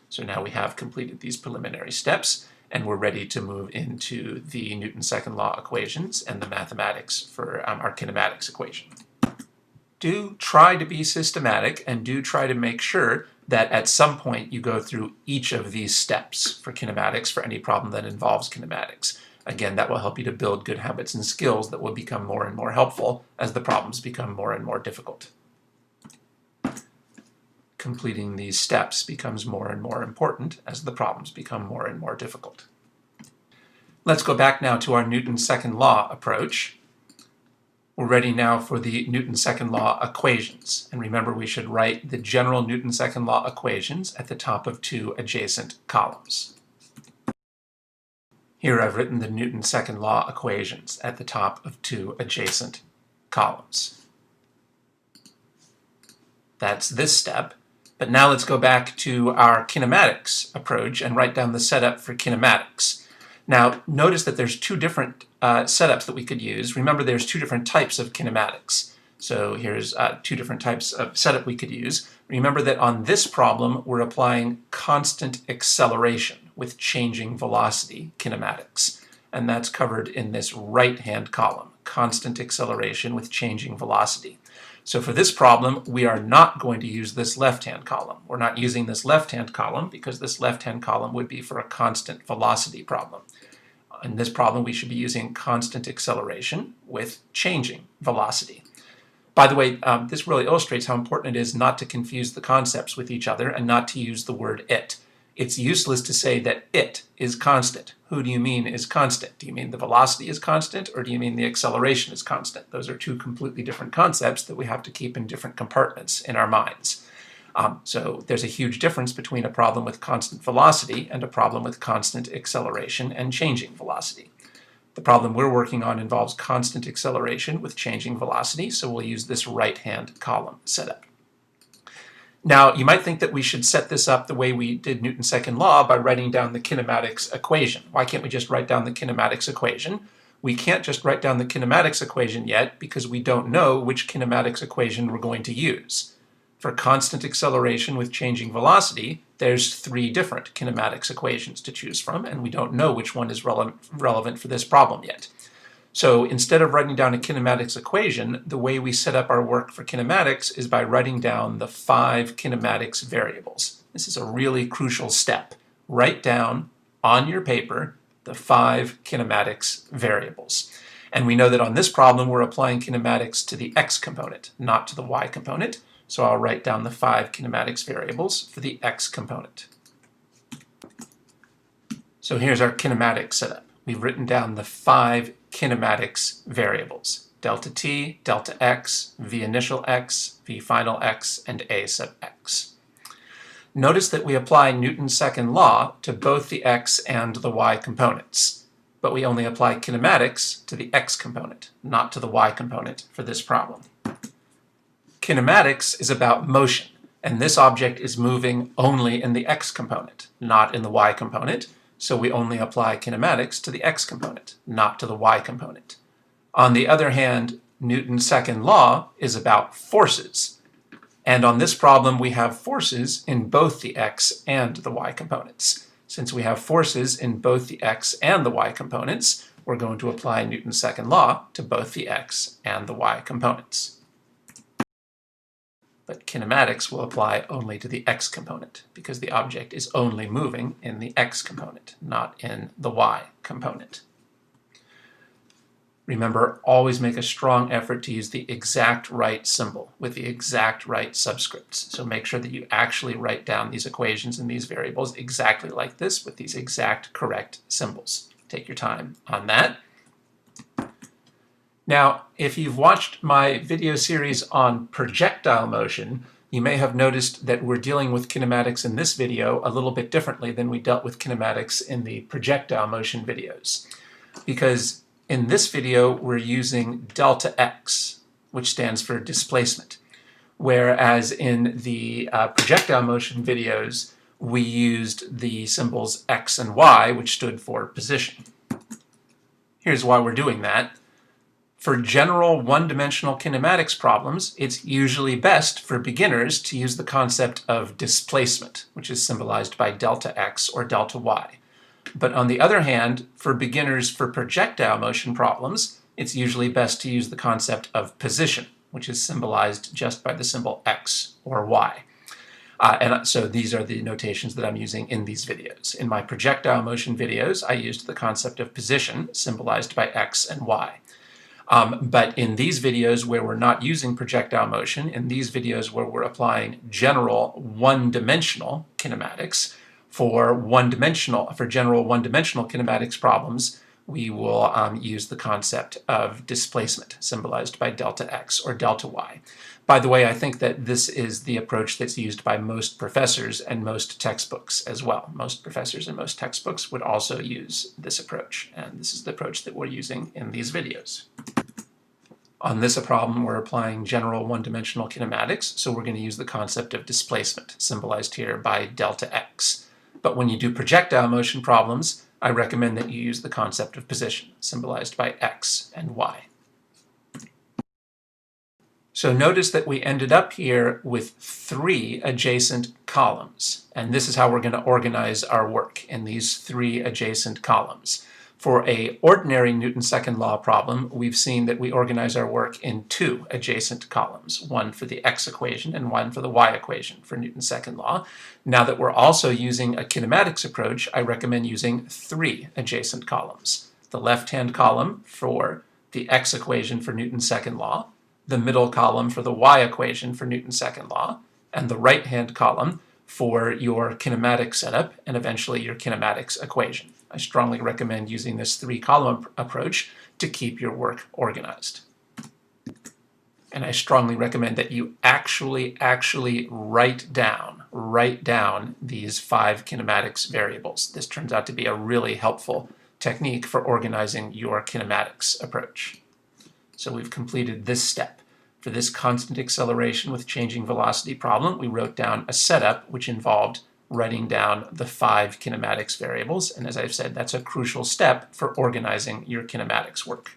So now we have completed these preliminary steps, and we're ready to move into the Newton's second law equations and the mathematics for our kinematics equation. Do try to be systematic, and do try to make sure that at some point you go through each of these steps for kinematics for any problem that involves kinematics. Again, that will help you to build good habits and skills that will become more and more helpful as the problems become more and more difficult. Completing these steps becomes more and more important as the problems become more and more difficult. Let's go back now to our Newton's second law approach. We're ready now for the Newton's second law equations. And remember, we should write the general Newton's second law equations at the top of two adjacent columns. Here I've written the Newton's second law equations at the top of two adjacent columns. That's this step. But now let's go back to our kinematics approach and write down the setup for kinematics. Now notice that there's two different setups that we could use. Remember, there's two different types of kinematics. So here's two different types of setup we could use. Remember that on this problem, we're applying constant acceleration with changing velocity kinematics. And that's covered in this right-hand column, constant acceleration with changing velocity. So for this problem, we are not going to use this left-hand column. We're not using this left-hand column because this left-hand column would be for a constant velocity problem. In this problem, we should be using constant acceleration with changing velocity. By the way, this really illustrates how important it is not to confuse the concepts with each other and not to use the word it. It's useless to say that it is constant. Who do you mean is constant? Do you mean the velocity is constant, or do you mean the acceleration is constant? Those are two completely different concepts that we have to keep in different compartments in our minds. So there's a huge difference between a problem with constant velocity and a problem with constant acceleration and changing velocity. The problem we're working on involves constant acceleration with changing velocity, so we'll use this right-hand column setup. Now, you might think that we should set this up the way we did Newton's second law by writing down the kinematics equation. Why can't we just write down the kinematics equation? We can't just write down the kinematics equation yet because we don't know which kinematics equation we're going to use. For constant acceleration with changing velocity, there's three different kinematics equations to choose from, and we don't know which one is relevant for this problem yet. So instead of writing down a kinematics equation, the way we set up our work for kinematics is by writing down the 5 kinematics variables. This is a really crucial step. Write down on your paper the 5 kinematics variables. And we know that on this problem we're applying kinematics to the x component, not to the y component. So I'll write down the 5 kinematics variables for the x component. So here's our kinematics setup. We've written down the 5 kinematics variables: delta t, delta x, v initial x, v final x, and a sub x. Notice that we apply Newton's second law to both the x and the y components, but we only apply kinematics to the x component, not to the y component for this problem. Kinematics is about motion, and this object is moving only in the x component, not in the y component. So we only apply kinematics to the x component, not to the y component. On the other hand, Newton's second law is about forces. And on this problem, we have forces in both the x and the y components. Since we have forces in both the x and the y components, we're going to apply Newton's second law to both the x and the y components. But kinematics will apply only to the x component because the object is only moving in the x component, not in the y component. Remember, always make a strong effort to use the exact right symbol with the exact right subscripts. So make sure that you actually write down these equations and these variables exactly like this with these exact correct symbols. Take your time on that. Now, if you've watched my video series on projectile motion, you may have noticed that we're dealing with kinematics in this video a little bit differently than we dealt with kinematics in the projectile motion videos. Because in this video, we're using delta x, which stands for displacement. Whereas in the projectile motion videos, we used the symbols x and y, which stood for position. Here's why we're doing that. For general one-dimensional kinematics problems, it's usually best for beginners to use the concept of displacement, which is symbolized by delta x or delta y. But on the other hand, for beginners for projectile motion problems, it's usually best to use the concept of position, which is symbolized just by the symbol x or y. And so these are the notations that I'm using in these videos. In my projectile motion videos, I used the concept of position, symbolized by x and y. But in these videos where we're not using projectile motion, in these videos where we're applying general one-dimensional kinematics, for general one-dimensional kinematics problems, we will use the concept of displacement, symbolized by delta x or delta y. By the way, I think that this is the approach that's used by most professors and most textbooks as well. Most professors and most textbooks would also use this approach, and this is the approach that we're using in these videos. On this problem, we're applying general one-dimensional kinematics, so we're going to use the concept of displacement, symbolized here by delta x. But when you do projectile motion problems, I recommend that you use the concept of position, symbolized by x and y. So notice that we ended up here with 3 adjacent columns, and this is how we're going to organize our work in these 3 adjacent columns. For an ordinary Newton's second law problem, we've seen that we organize our work in 2 adjacent columns, one for the x equation and one for the y equation for Newton's second law. Now that we're also using a kinematics approach, I recommend using 3 adjacent columns. The left-hand column for the x equation for Newton's second law, the middle column for the y equation for Newton's second law, and the right-hand column for your kinematic setup and eventually your kinematics equation. I strongly recommend using this 3-column approach to keep your work organized. And I strongly recommend that you actually write down these 5 kinematics variables. This turns out to be a really helpful technique for organizing your kinematics approach. So we've completed this step. For this constant acceleration with changing velocity problem, we wrote down a setup which involved writing down the 5 kinematics variables, and as I've said, that's a crucial step for organizing your kinematics work.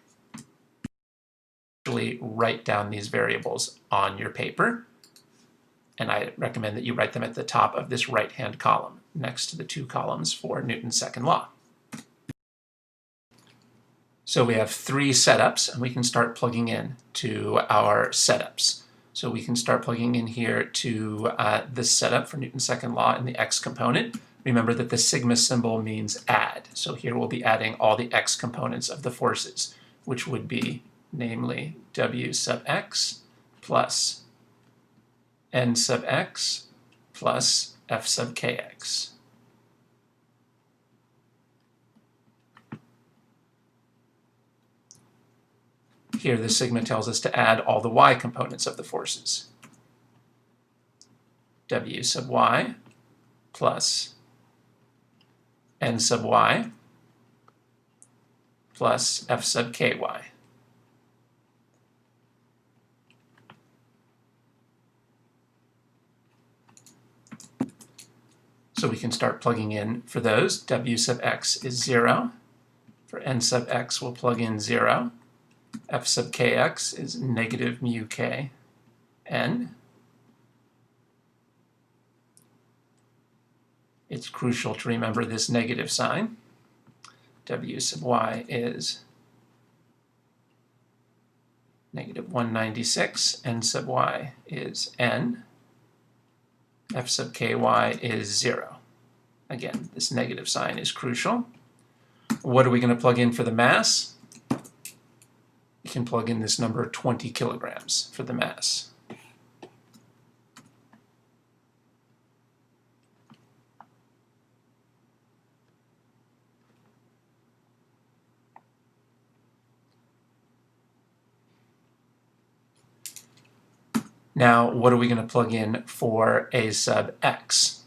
Actually write down these variables on your paper, and I recommend that you write them at the top of this right-hand column, next to the 2 columns for Newton's second law. So we have 3 setups, and we can start plugging in to our setups. So we can start plugging in here to this setup for Newton's second law in the x component. Remember that the sigma symbol means add. So here we'll be adding all the x components of the forces, which would be namely w sub x plus n sub x plus f sub kx. Here, the sigma tells us to add all the y components of the forces. W sub y plus n sub y plus f sub ky. So we can start plugging in for those. W sub x is 0. For n sub x, we'll plug in 0. F sub kx is negative mu k n. It's crucial to remember this negative sign. W sub y is negative 196. N sub y is n. F sub ky is 0. Again, this negative sign is crucial. What are we going to plug in for the mass? You can plug in this number 20 kilograms for the mass. Now, what are we going to plug in for a sub x?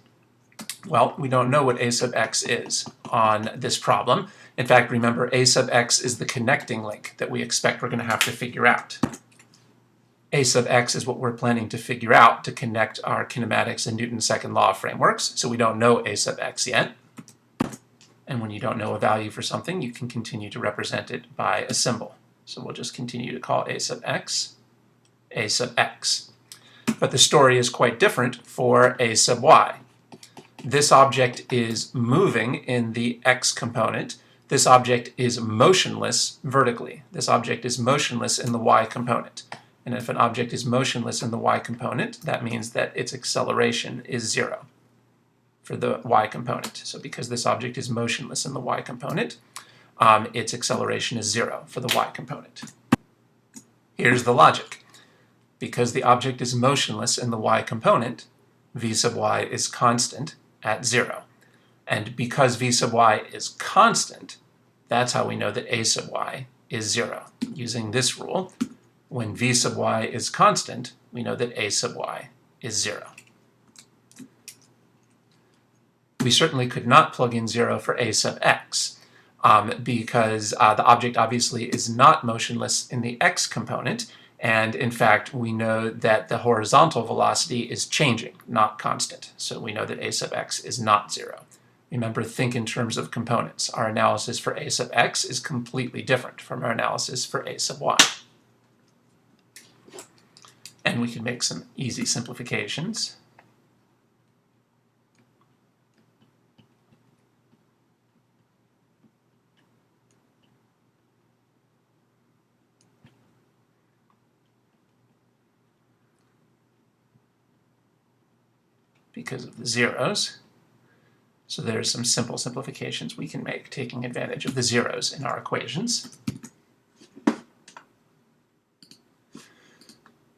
Well, we don't know what a sub x is on this problem. In fact, remember, a sub x is the connecting link that we expect we're going to have to figure out. A sub x is what we're planning to figure out to connect our kinematics and Newton's second law frameworks, so we don't know a sub x yet. And when you don't know a value for something, you can continue to represent it by a symbol. So we'll just continue to call a sub x a sub x. But the story is quite different for a sub y. This object is moving in the x component. This object is motionless vertically. This object is motionless in the y component. And if an object is motionless in the y component, that means that its acceleration is 0 for the y component. So because this object is motionless in the y component, its acceleration is 0 for the y component. Here's the logic. Because the object is motionless in the y component, v sub y is constant at 0. And because v sub y is constant, that's how we know that a sub y is 0. Using this rule, when v sub y is constant, we know that a sub y is 0. We certainly could not plug in 0 for a sub x because the object obviously is not motionless in the x component, and in fact we know that the horizontal velocity is changing, not constant. So we know that a sub x is not 0. Remember, think in terms of components. Our analysis for a sub x is completely different from our analysis for a sub y. And we can make some easy simplifications. Because of the zeros. So there's some simple simplifications we can make taking advantage of the zeros in our equations.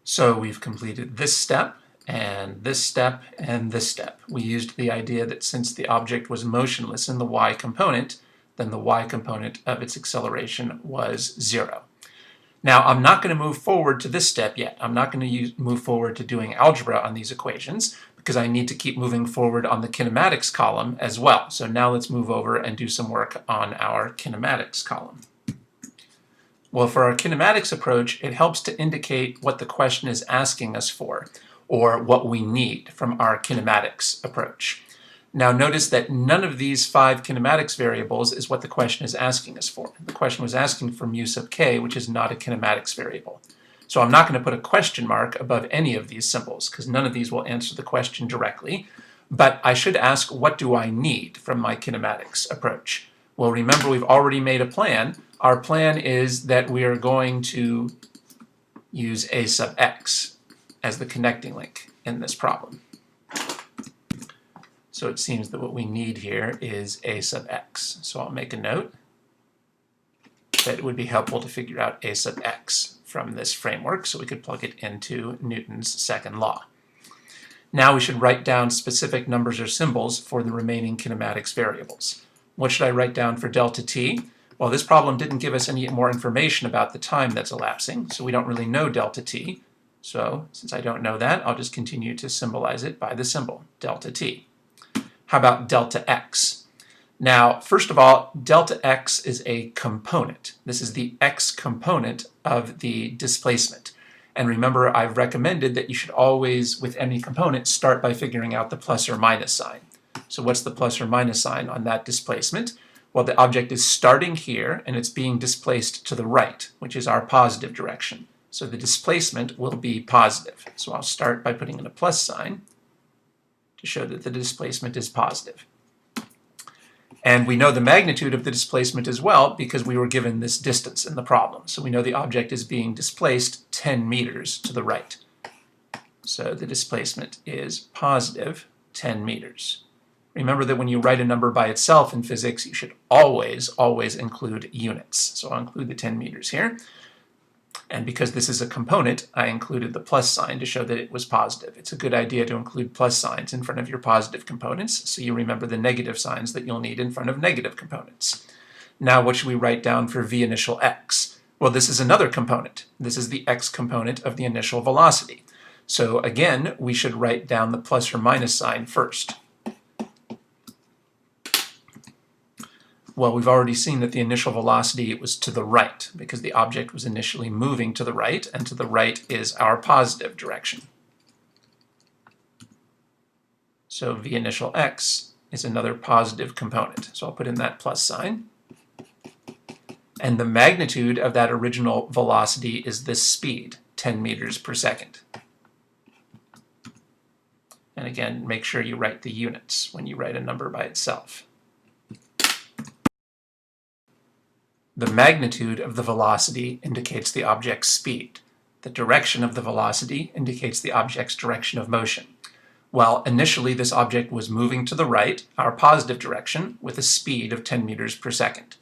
So we've completed this step, and this step, and this step. We used the idea that since the object was motionless in the y component, then the y component of its acceleration was 0. Now, I'm not going to move forward to this step yet. I'm not going to move forward to doing algebra on these equations because I need to keep moving forward on the kinematics column as well. So now let's move over and do some work on our kinematics column. Well, for our kinematics approach, it helps to indicate what the question is asking us for, or what we need from our kinematics approach. Now notice that none of these 5 kinematics variables is what the question is asking us for. The question was asking for mu sub k, which is not a kinematics variable. So I'm not going to put a question mark above any of these symbols, because none of these will answer the question directly. But I should ask, what do I need from my kinematics approach? Well, remember, we've already made a plan. Our plan is that we are going to use a sub x as the connecting link in this problem. So it seems that what we need here is a sub x. So I'll make a note that it would be helpful to figure out a sub x from this framework so we could plug it into Newton's second law. Now we should write down specific numbers or symbols for the remaining kinematics variables. What should I write down for delta t? Well, this problem didn't give us any more information about the time that's elapsing, so we don't really know delta t. So since I don't know that, I'll just continue to symbolize it by the symbol, delta t. How about delta x? Now, first of all, delta x is a component. This is the x component of the displacement. And remember, I've recommended that you should always, with any component, start by figuring out the plus or minus sign. So what's the plus or minus sign on that displacement? Well, the object is starting here, and it's being displaced to the right, which is our positive direction. So the displacement will be positive. So I'll start by putting in a plus sign to show that the displacement is positive. And we know the magnitude of the displacement as well because we were given this distance in the problem. So we know the object is being displaced 10 meters to the right. So the displacement is positive 10 meters. Remember that when you write a number by itself in physics, you should always include units. So I'll include the 10 meters here. And because this is a component, I included the plus sign to show that it was positive. It's a good idea to include plus signs in front of your positive components so you remember the negative signs that you'll need in front of negative components. Now what should we write down for v initial x? Well, this is another component. This is the x component of the initial velocity. So again, we should write down the plus or minus sign first. Well, we've already seen that the initial velocity was to the right because the object was initially moving to the right, and to the right is our positive direction. So v initial x is another positive component. So I'll put in that plus sign. And the magnitude of that original velocity is this speed, 10 meters per second. And again, make sure you write the units when you write a number by itself. The magnitude of the velocity indicates the object's speed. The direction of the velocity indicates the object's direction of motion. Well, initially this object was moving to the right, our positive direction, with a speed of 10 meters per second.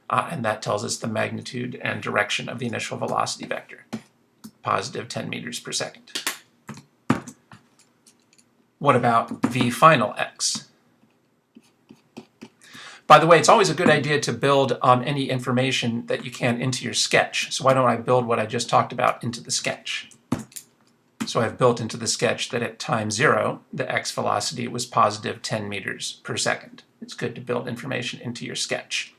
And that tells us the magnitude and direction of the initial velocity vector, positive 10 meters per second. What about v final x? By the way, it's always a good idea to build any information that you can into your sketch. So why don't I build what I just talked about into the sketch? So I've built into the sketch that at time 0, the x velocity was positive 10 meters per second. It's good to build information into your sketch.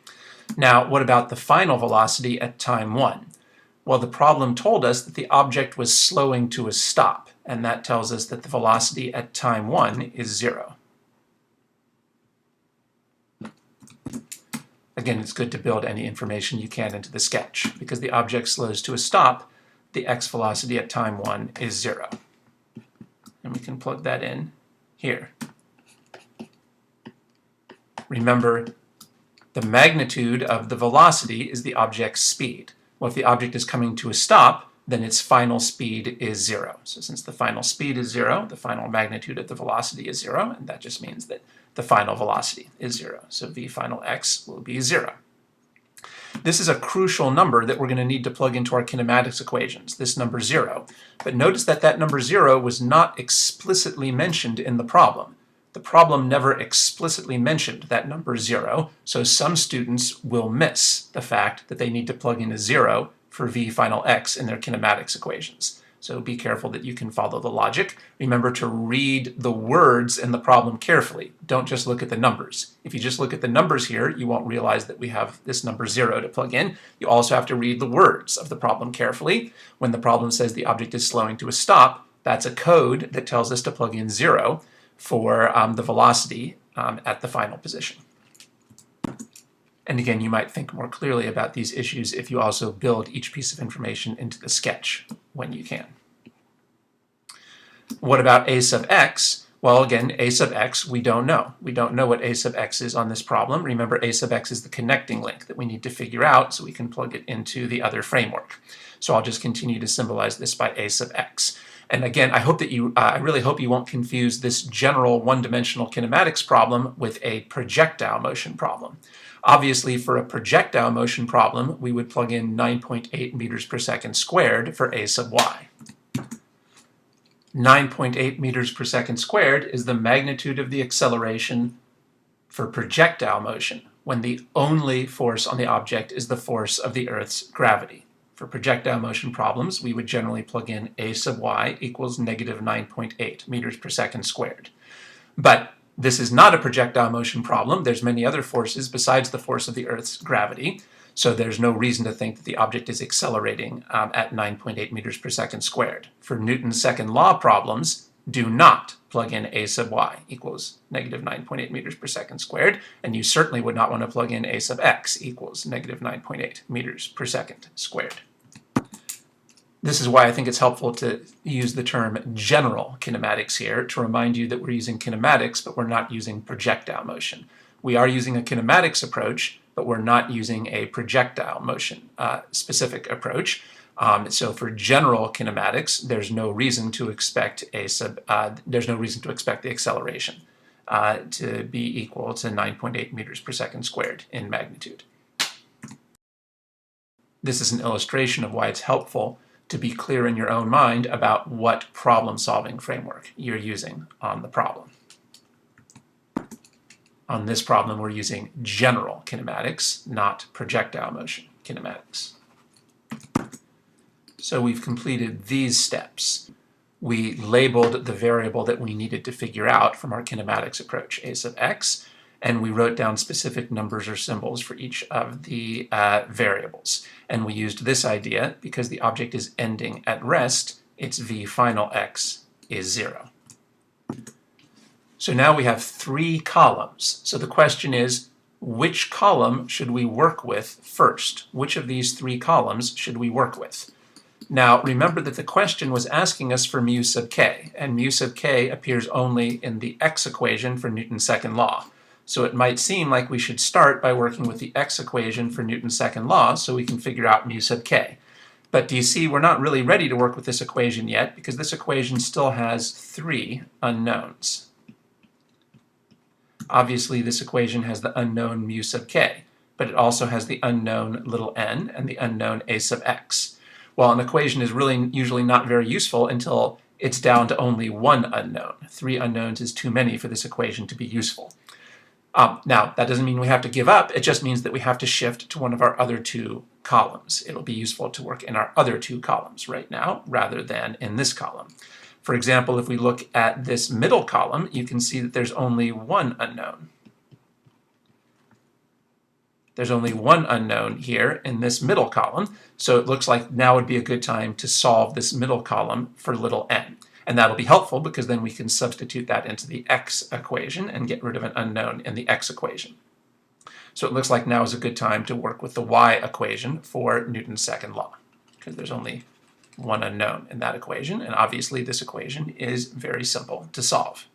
Now, what about the final velocity at time 1? Well, the problem told us that the object was slowing to a stop, and that tells us that the velocity at time 1 is 0. Again, it's good to build any information you can into the sketch. Because the object slows to a stop, the x velocity at time 1 is 0. And we can plug that in here. Remember, the magnitude of the velocity is the object's speed. Well, if the object is coming to a stop, then its final speed is 0. So since the final speed is 0, the final magnitude of the velocity is 0, and that just means that the final velocity is 0. So v final x will be 0. This is a crucial number that we're going to need to plug into our kinematics equations, this number 0. But notice that that number 0 was not explicitly mentioned in the problem. The problem never explicitly mentioned that number 0, so some students will miss the fact that they need to plug in a 0 for v final x in their kinematics equations. So be careful that you can follow the logic. Remember to read the words in the problem carefully. Don't just look at the numbers. If you just look at the numbers here, you won't realize that we have this number 0 to plug in. You also have to read the words of the problem carefully. When the problem says the object is slowing to a stop, that's a code that tells us to plug in 0 for the velocity at the final position. And again, you might think more clearly about these issues if you also build each piece of information into the sketch when you can. What about a sub x? Well, again, a sub x, we don't know. We don't know what a sub x is on this problem. Remember, a sub x is the connecting link that we need to figure out so we can plug it into the other framework. So I'll just continue to symbolize this by a sub x. And again, I hope that I really hope you won't confuse this general one-dimensional kinematics problem with a projectile motion problem. Obviously, for a projectile motion problem, we would plug in 9.8 meters per second squared for a sub y. 9.8 meters per second squared is the magnitude of the acceleration for projectile motion, when the only force on the object is the force of the Earth's gravity. For projectile motion problems, we would generally plug in a sub y equals negative 9.8 meters per second squared. But this is not a projectile motion problem. There's many other forces besides the force of the Earth's gravity, so there's no reason to think that the object is accelerating at 9.8 meters per second squared. For Newton's second law problems, do not plug in a sub y equals negative 9.8 meters per second squared, and you certainly would not want to plug in a sub x equals negative 9.8 meters per second squared. This is why I think it's helpful to use the term general kinematics here to remind you that we're using kinematics, but we're not using projectile motion. We are using a kinematics approach, but we're not using a projectile motion specific approach. So for general kinematics, there's no reason to expect the acceleration to be equal to 9.8 meters per second squared in magnitude. This is an illustration of why it's helpful to be clear in your own mind about what problem-solving framework you're using on the problem. On this problem, we're using general kinematics, not projectile motion kinematics. So we've completed these steps. we labeled the variable that we needed to figure out from our kinematics approach, a sub x, and we wrote down specific numbers or symbols for each of the variables. And we used this idea because the object is ending at rest, its v final x is 0. So now we have 3 columns. So the question is, which column should we work with first? Which of these 3 columns should we work with? Now, remember that the question was asking us for mu sub k, and mu sub k appears only in the x equation for Newton's second law. So it might seem like we should start by working with the x equation for Newton's second law so we can figure out mu sub k. But do you see, we're not really ready to work with this equation yet because this equation still has 3 unknowns. Obviously, this equation has the unknown mu sub k, but it also has the unknown little n and the unknown a sub x. Well, an equation is really usually not very useful until it's down to only 1 unknown. 3 unknowns is too many for this equation to be useful. Now, that doesn't mean we have to give up. It just means that we have to shift to one of our other 2 columns. It'll be useful to work in our other 2 columns right now rather than in this column. For example, if we look at this middle column, you can see that there's only 1 unknown. There's only 1 unknown here in this middle column, so it looks like now would be a good time to solve this middle column for little n. And that'll be helpful because then we can substitute that into the x equation and get rid of an unknown in the x equation. So it looks like now is a good time to work with the y equation for Newton's second law, because there's only 1 unknown in that equation, and obviously this equation is very simple to solve.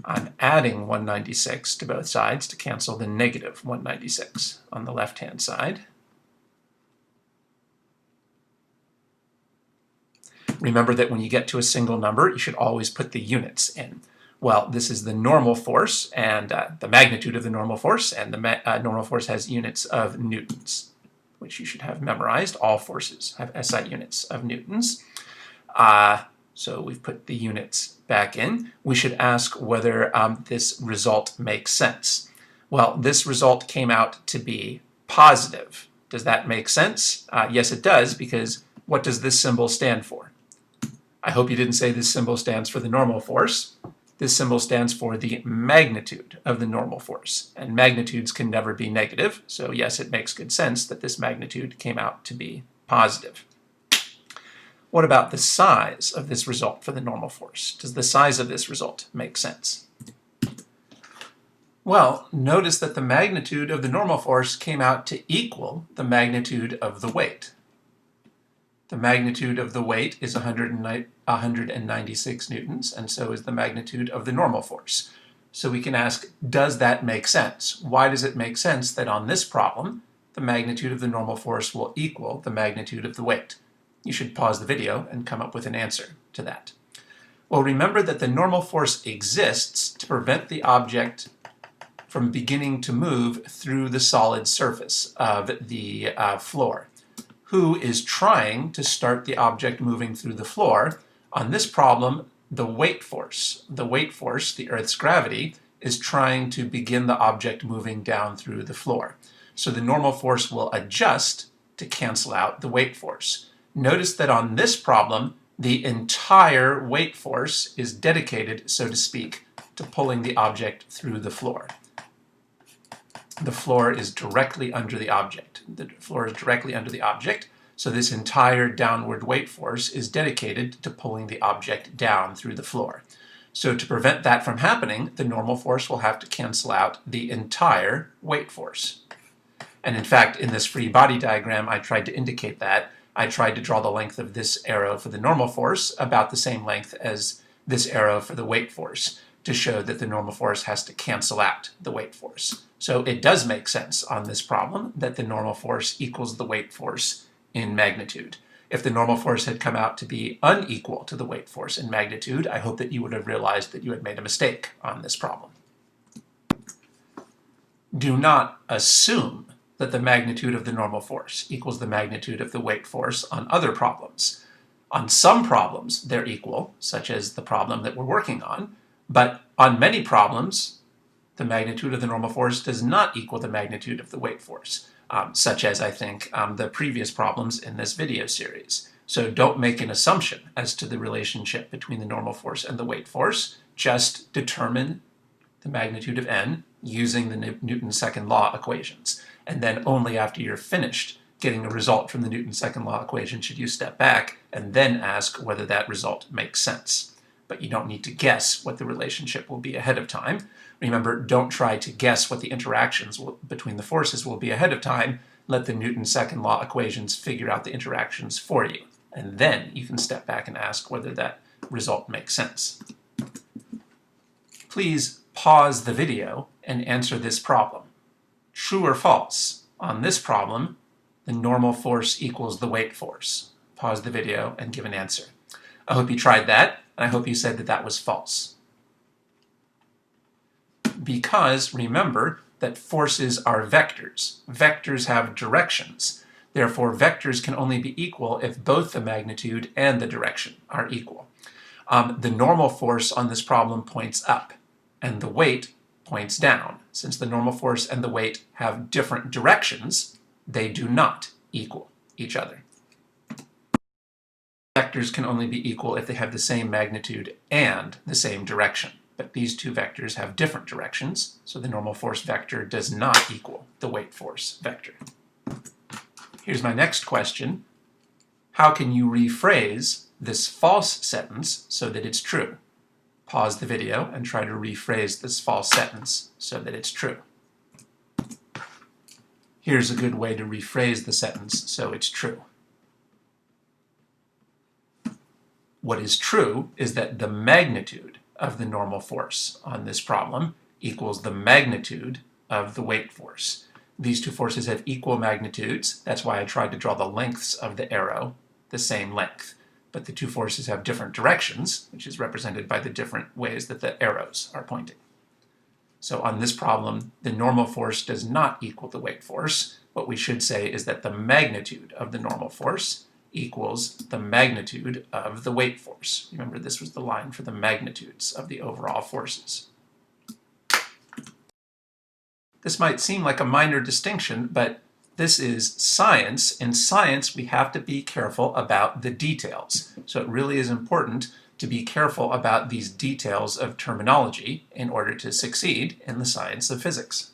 I'm adding 196 to both sides to cancel the negative 196 on the left-hand side. Remember that when you get to a single number, you should always put the units in. Well, this is the normal force and the magnitude of the normal force, and the normal force has units of newtons, which you should have memorized. All forces have SI units of newtons. So we've put the units back in. We should ask whether this result makes sense. Well, this result came out to be positive. Does that make sense? Yes, it does, because what does this symbol stand for? I hope you didn't say this symbol stands for the normal force. This symbol stands for the magnitude of the normal force, and magnitudes can never be negative, so yes, it makes good sense that this magnitude came out to be positive. What about the size of this result for the normal force? Does the size of this result make sense? Well, notice that the magnitude of the normal force came out to equal the magnitude of the weight. The magnitude of the weight is 196 newtons, and so is the magnitude of the normal force. So we can ask, does that make sense? Why does it make sense that on this problem, the magnitude of the normal force will equal the magnitude of the weight? You should pause the video and come up with an answer to that. Well, remember that the normal force exists to prevent the object from beginning to move through the solid surface of the floor. Who is trying to start the object moving through the floor? On this problem, the weight force. The weight force, the Earth's gravity, is trying to begin the object moving down through the floor. So the normal force will adjust to cancel out the weight force. Notice that on this problem, the entire weight force is dedicated, so to speak, to pulling the object through the floor. The floor is directly under the object. The floor is directly under the object, so this entire downward weight force is dedicated to pulling the object down through the floor. So to prevent that from happening, the normal force will have to cancel out the entire weight force. And in fact, in this free body diagram, I tried to indicate that. I tried to draw the length of this arrow for the normal force about the same length as this arrow for the weight force to show that the normal force has to cancel out the weight force. So it does make sense on this problem that the normal force equals the weight force in magnitude. If the normal force had come out to be unequal to the weight force in magnitude, I hope that you would have realized that you had made a mistake on this problem. Do not assume that the magnitude of the normal force equals the magnitude of the weight force on other problems. On some problems, they're equal, such as the problem that we're working on, But on many problems, the magnitude of the normal force does not equal the magnitude of the weight force, such as I think the previous problems in this video series. So don't make an assumption as to the relationship between the normal force and the weight force. Just determine the magnitude of n using the Newton's second law equations. And then only after you're finished getting a result from the Newton's second law equation should you step back and then ask whether that result makes sense. But you don't need to guess what the relationship will be ahead of time. Remember, don't try to guess what the interactions between the forces will be ahead of time. Let the Newton's second law equations figure out the interactions for you. And then you can step back and ask whether that result makes sense. Please pause the video and answer this problem. True or false? On this problem, the normal force equals the weight force. Pause the video and give an answer. I hope you tried that, and I hope you said that that was false. Because remember that forces are vectors. Vectors have directions. Therefore, vectors can only be equal if both the magnitude and the direction are equal. The normal force on this problem points up, and the weight points down. Since the normal force and the weight have different directions, they do not equal each other. Vectors can only be equal if they have the same magnitude and the same direction. But these two vectors have different directions, so the normal force vector does not equal the weight force vector. Here's my next question. How can you rephrase this false sentence so that it's true? Pause the video and try to rephrase this false sentence so that it's true. Here's a good way to rephrase the sentence so it's true. What is true is that the magnitude of the normal force on this problem equals the magnitude of the weight force. These two forces have equal magnitudes. That's why I tried to draw the lengths of the arrow the same length. But the two forces have different directions, which is represented by the different ways that the arrows are pointing. So on this problem, the normal force does not equal the weight force. What we should say is that the magnitude of the normal force equals the magnitude of the weight force. Remember, this was the line for the magnitudes of the overall forces. This might seem like a minor distinction, but this is science. In science, we have to be careful about the details. So it really is important to be careful about these details of terminology in order to succeed in the science of physics.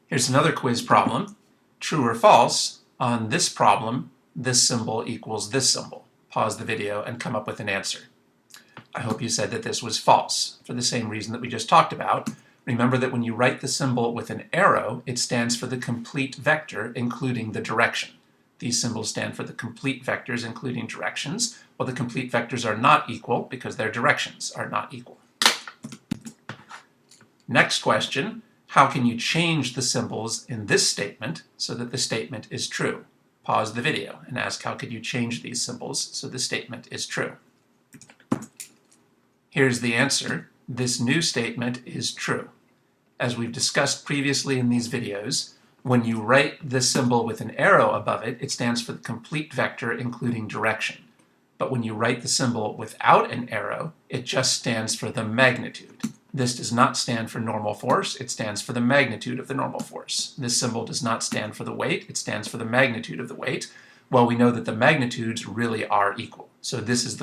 Here's another quiz problem. True or false? On this problem, this symbol equals this symbol. Pause the video and come up with an answer. I hope you said that this was false, for the same reason that we just talked about. Remember that when you write the symbol with an arrow, it stands for the complete vector, including the direction. These symbols stand for the complete vectors, including directions, while the complete vectors are not equal because their directions are not equal. Next question. How can you change the symbols in this statement so that the statement is true? Pause the video and ask how could you change these symbols so the statement is true. Here's the answer. This new statement is true. As we've discussed previously in these videos, when you write the symbol with an arrow above it, it stands for the complete vector including direction. But when you write the symbol without an arrow, it just stands for the magnitude. This does not stand for normal force, it stands for the magnitude of the normal force. This symbol does not stand for the weight, it stands for the magnitude of the weight. Well, we know that the magnitudes really are equal. So these are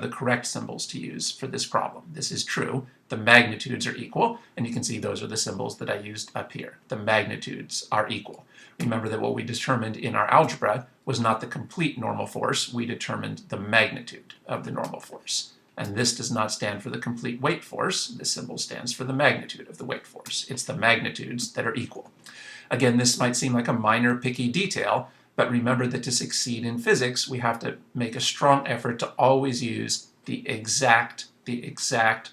the correct symbols to use for this problem. This is true. The magnitudes are equal, and you can see those are the symbols that I used up here. The magnitudes are equal. Remember that what we determined in our algebra was not the complete normal force, we determined the magnitude of the normal force. And this does not stand for the complete weight force. This symbol stands for the magnitude of the weight force. It's the magnitudes that are equal. Again, this might seem like a minor, picky detail, but remember that to succeed in physics, we have to make a strong effort to always use the exact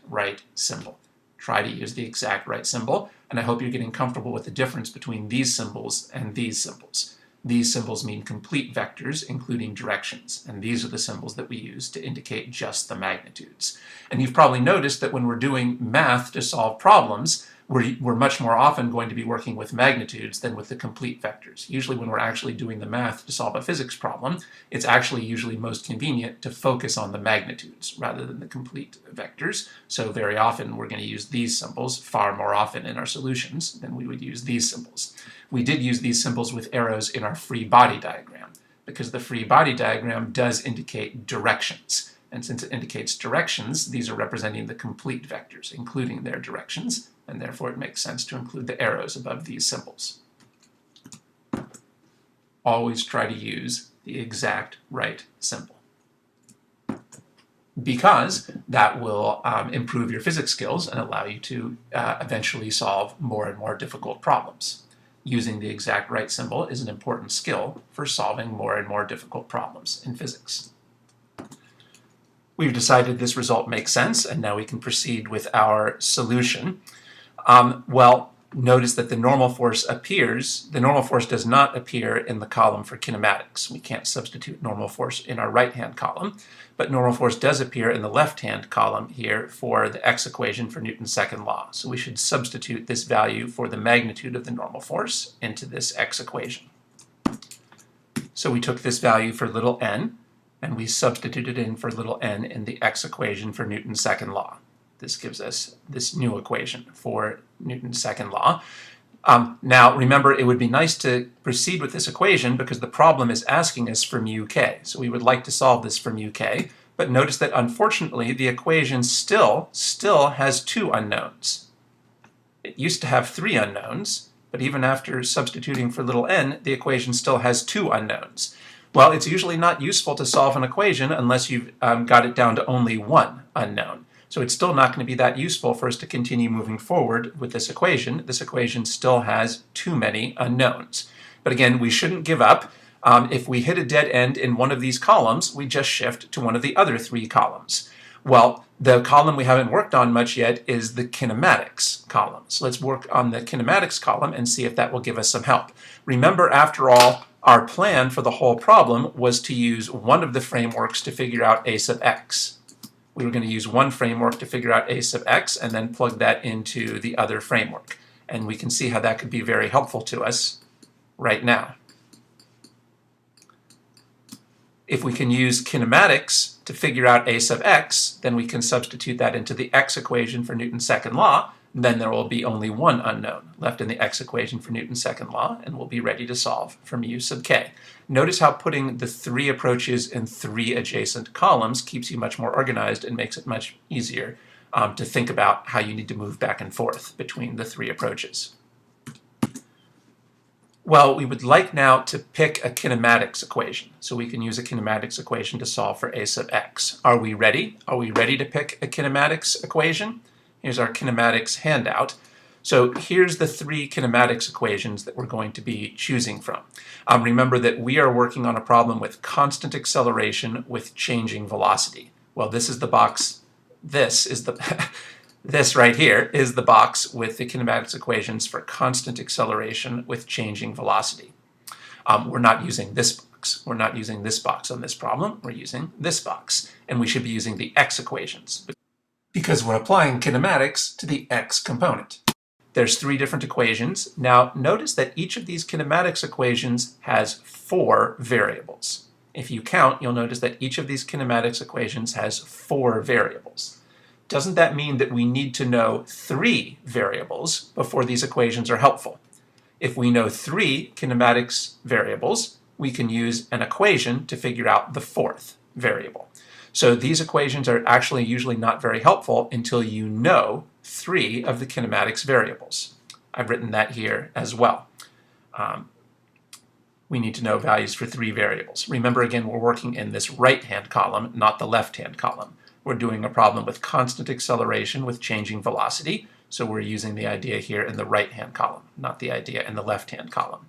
right symbol. Try to use the exact right symbol, and I hope you're getting comfortable with the difference between these symbols and these symbols. These symbols mean complete vectors, including directions, and these are the symbols that we use to indicate just the magnitudes. And you've probably noticed that when we're doing math to solve problems, we're much more often going to be working with magnitudes than with the complete vectors. Usually when we're actually doing the math to solve a physics problem, it's actually usually most convenient to focus on the magnitudes rather than the complete vectors. So very often we're going to use these symbols far more often in our solutions than we would use these symbols. We did use these symbols with arrows in our free body diagram because the free body diagram does indicate directions. And since it indicates directions, these are representing the complete vectors, including their directions, and therefore it makes sense to include the arrows above these symbols. Always try to use the exact right symbol, because that will improve your physics skills and allow you to eventually solve more and more difficult problems. Using the exact right symbol is an important skill for solving more and more difficult problems in physics. We've decided this result makes sense, and now we can proceed with our solution. Well, notice that the normal force does not appear in the column for kinematics. We can't substitute normal force in our right-hand column, but normal force does appear in the left-hand column here for the x equation for Newton's second law. So we should substitute this value for the magnitude of the normal force into this x equation. So we took this value for little n, and we substituted in for little n in the x equation for Newton's second law. This gives us this new equation for Newton's second law. Now, remember, it would be nice to proceed with this equation because the problem is asking us for mu k. So we would like to solve this for mu k, but notice that unfortunately the equation still has two unknowns. It used to have three unknowns, but even after substituting for little n, the equation still has two unknowns. Well, it's usually not useful to solve an equation unless you've got it down to only one unknown. So it's still not going to be that useful for us to continue moving forward with this equation. This equation still has too many unknowns. But again, we shouldn't give up. If we hit a dead end in one of these columns, we just shift to one of the other three columns. Well, the column we haven't worked on much yet is the kinematics column. So let's work on the kinematics column and see if that will give us some help. Remember, after all, our plan for the whole problem was to use one of the frameworks to figure out a sub x. We were going to use one framework to figure out a sub x and then plug that into the other framework. And we can see how that could be very helpful to us right now. If we can use kinematics to figure out a sub x, then we can substitute that into the x equation for Newton's second law. Then there will be only one unknown left in the x equation for Newton's second law, and we'll be ready to solve for mu sub k. Notice how putting the three approaches in three adjacent columns keeps you much more organized and makes it much easier to think about how you need to move back and forth between the three approaches. Well, we would like now to pick a kinematics equation, so we can use a kinematics equation to solve for a sub x. Are we ready? Are we ready to pick a kinematics equation? Here's our kinematics handout. So here's the three kinematics equations that we're going to be choosing from. Remember that we are working on a problem with constant acceleration with changing velocity. Well, this is the box, this right here is the box with the kinematics equations for constant acceleration with changing velocity. We're not using this box. We're not using this box on this problem. We're using this box. And we should be using the x equations because we're applying kinematics to the x component. There's three different equations. Now notice that each of these kinematics equations has four variables. If you count, you'll notice that each of these kinematics equations has four variables. Doesn't that mean that we need to know three variables before these equations are helpful? If we know three kinematics variables, we can use an equation to figure out the fourth variable. So these equations are actually usually not very helpful until you know three of the kinematics variables. I've written that here as well. We need to know values for three variables. Remember, again, we're working in this right-hand column, not the left-hand column. We're doing a problem with constant acceleration with changing velocity, so we're using the idea here in the right-hand column, not the idea in the left-hand column.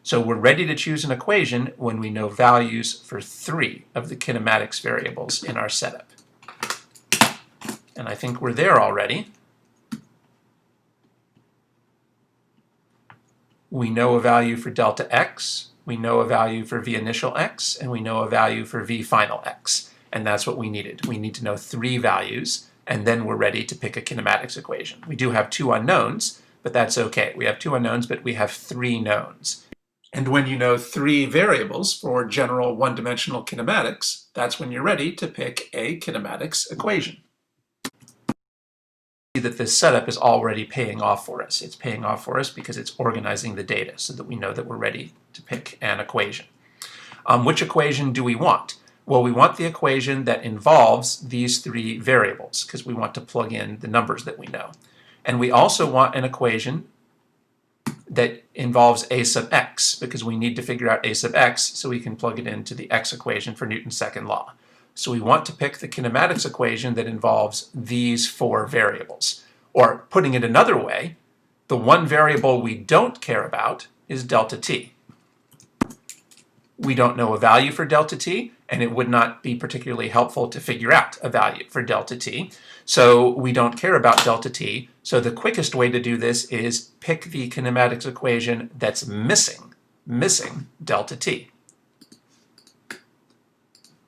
So we're ready to choose an equation when we know values for three of the kinematics variables in our setup. And I think we're there already. We know a value for delta x, we know a value for v initial x, and we know a value for v final x. And that's what we needed. We need to know three values and then we're ready to pick a kinematics equation. We do have two unknowns, but that's okay. We have two unknowns, but we have three knowns. And when you know three variables for general one-dimensional kinematics, that's when you're ready to pick a kinematics equation. See that this setup is already paying off for us. It's paying off for us because it's organizing the data so that we know that we're ready to pick an equation. Which equation do we want? Well, we want the equation that involves these three variables because we want to plug in the numbers that we know. And we also want an equation that involves a sub x because we need to figure out a sub x so we can plug it into the x equation for Newton's second law. So we want to pick the kinematics equation that involves these four variables. Or putting it another way, the one variable we don't care about is delta t. We don't know a value for delta t, and it would not be particularly helpful to figure out a value for delta t. So we don't care about delta t. So the quickest way to do this is pick the kinematics equation that's missing delta t.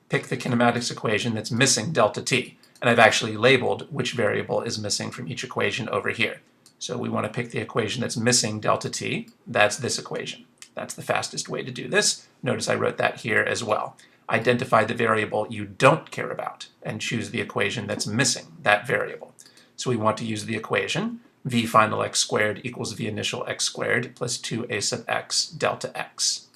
Pick the kinematics equation that's missing delta t. And I've actually labeled which variable is missing from each equation over here. So we want to pick the equation that's missing delta t. That's this equation. That's the fastest way to do this. Notice I wrote that here as well. Identify the variable you don't care about and choose the equation that's missing that variable. So we want to use the equation v final x squared equals v initial x squared plus 2a sub x delta x.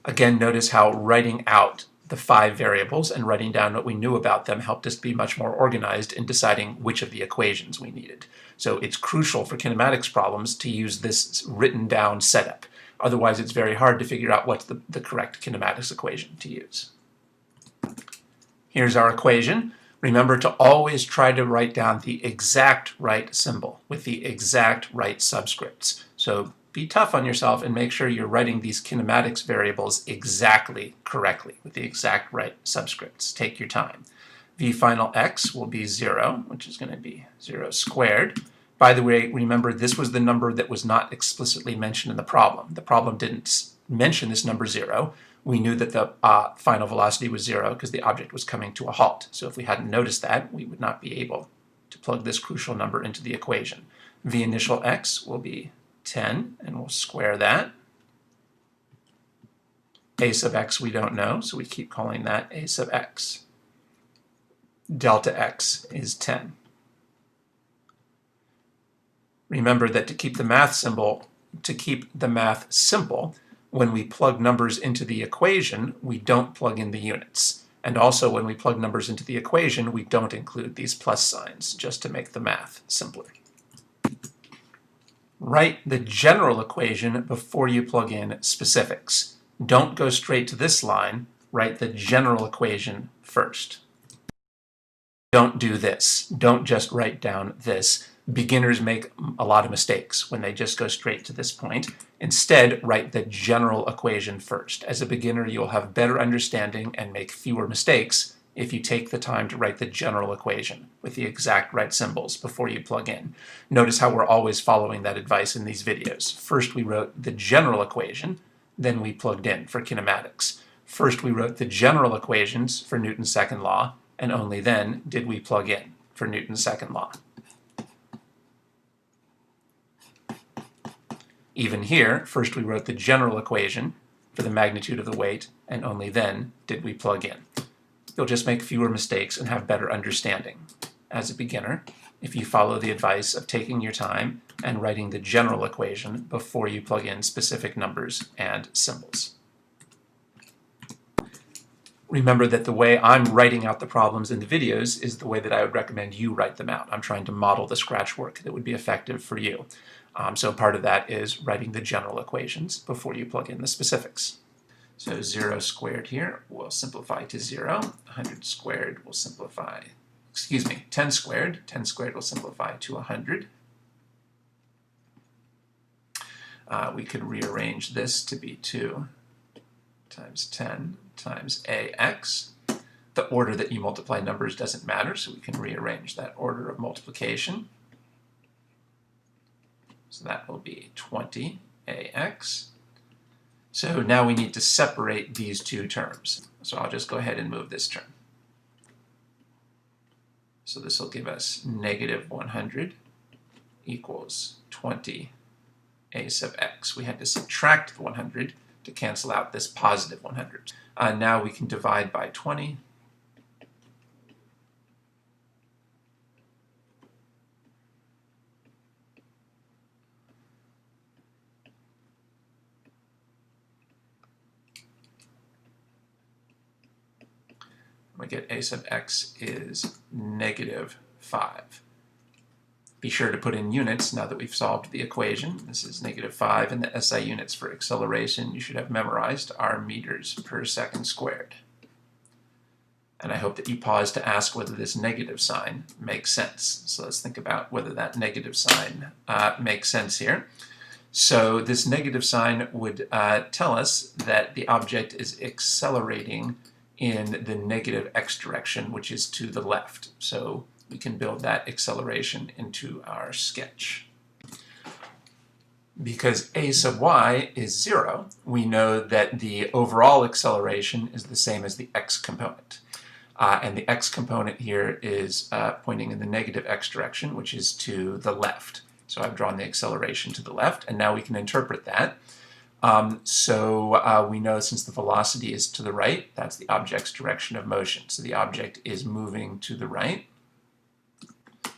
Again, notice how writing out the five variables and writing down what we knew about them helped us be much more organized in deciding which of the equations we needed. So it's crucial for kinematics problems to use this written down setup. Otherwise, it's very hard to figure out what's the correct kinematics equation to use. Here's our equation. Remember to always try to write down the exact right symbol with the exact right subscripts. So be tough on yourself and make sure you're writing these kinematics variables exactly correctly with the exact right subscripts. Take your time. V final x will be 0, which is going to be 0 squared. By the way, remember this was the number that was not explicitly mentioned in the problem. The problem didn't mention this number 0. We knew that the final velocity was 0 because the object was coming to a halt. So if we hadn't noticed that, we would not be able to plug this crucial number into the equation. V initial x will be 10, and we'll square that. A sub x we don't know, so we keep calling that a sub x. Delta x is 10. Remember that to keep the math simple, when we plug numbers into the equation, we don't plug in the units. And also when we plug numbers into the equation, we don't include these plus signs, just to make the math simpler. Write the general equation before you plug in specifics. Don't go straight to this line. Write the general equation first. Don't do this. Don't just write down this. Beginners make a lot of mistakes when they just go straight to this point. Instead, write the general equation first. As a beginner, you'll have better understanding and make fewer mistakes if you take the time to write the general equation with the exact right symbols before you plug in. Notice how we're always following that advice in these videos. First we wrote the general equation, then we plugged in for kinematics. First we wrote the general equations for Newton's second law, and only then did we plug in for Newton's second law. Even here, first we wrote the general equation for the magnitude of the weight, and only then did we plug in. You'll just make fewer mistakes and have better understanding as a beginner if you follow the advice of taking your time and writing the general equation before you plug in specific numbers and symbols. Remember that the way I'm writing out the problems in the videos is the way that I would recommend you write them out. I'm trying to model the scratch work that would be effective for you. So part of that is writing the general equations before you plug in the specifics. So 0 squared here will simplify to 0. 100 squared will simplify, 10 squared. 10 squared will simplify to 100. We could rearrange this to be 2 times 10 times ax. The order that you multiply numbers doesn't matter, so we can rearrange that order of multiplication. So that will be 20ax. So now we need to separate these two terms. So I'll just go ahead and move this term. So this will give us negative 100 equals 20 a sub x. We had to subtract the 100 to cancel out this positive 100. Now we can divide by 20. We get a sub x is negative 5. Be sure to put in units now that we've solved the equation. This is negative 5, and the SI units for acceleration you should have memorized are meters per second squared. And I hope that you pause to ask whether this negative sign makes sense. So let's think about whether that negative sign makes sense here. So this negative sign would tell us that the object is accelerating in the negative x direction, which is to the left. So we can build that acceleration into our sketch. Because a sub y is 0, we know that the overall acceleration is the same as the x component. And the x component here is pointing in the negative x direction, which is to the left. So I've drawn the acceleration to the left, and now we can interpret that. We know since the velocity is to the right, that's the object's direction of motion. So the object is moving to the right.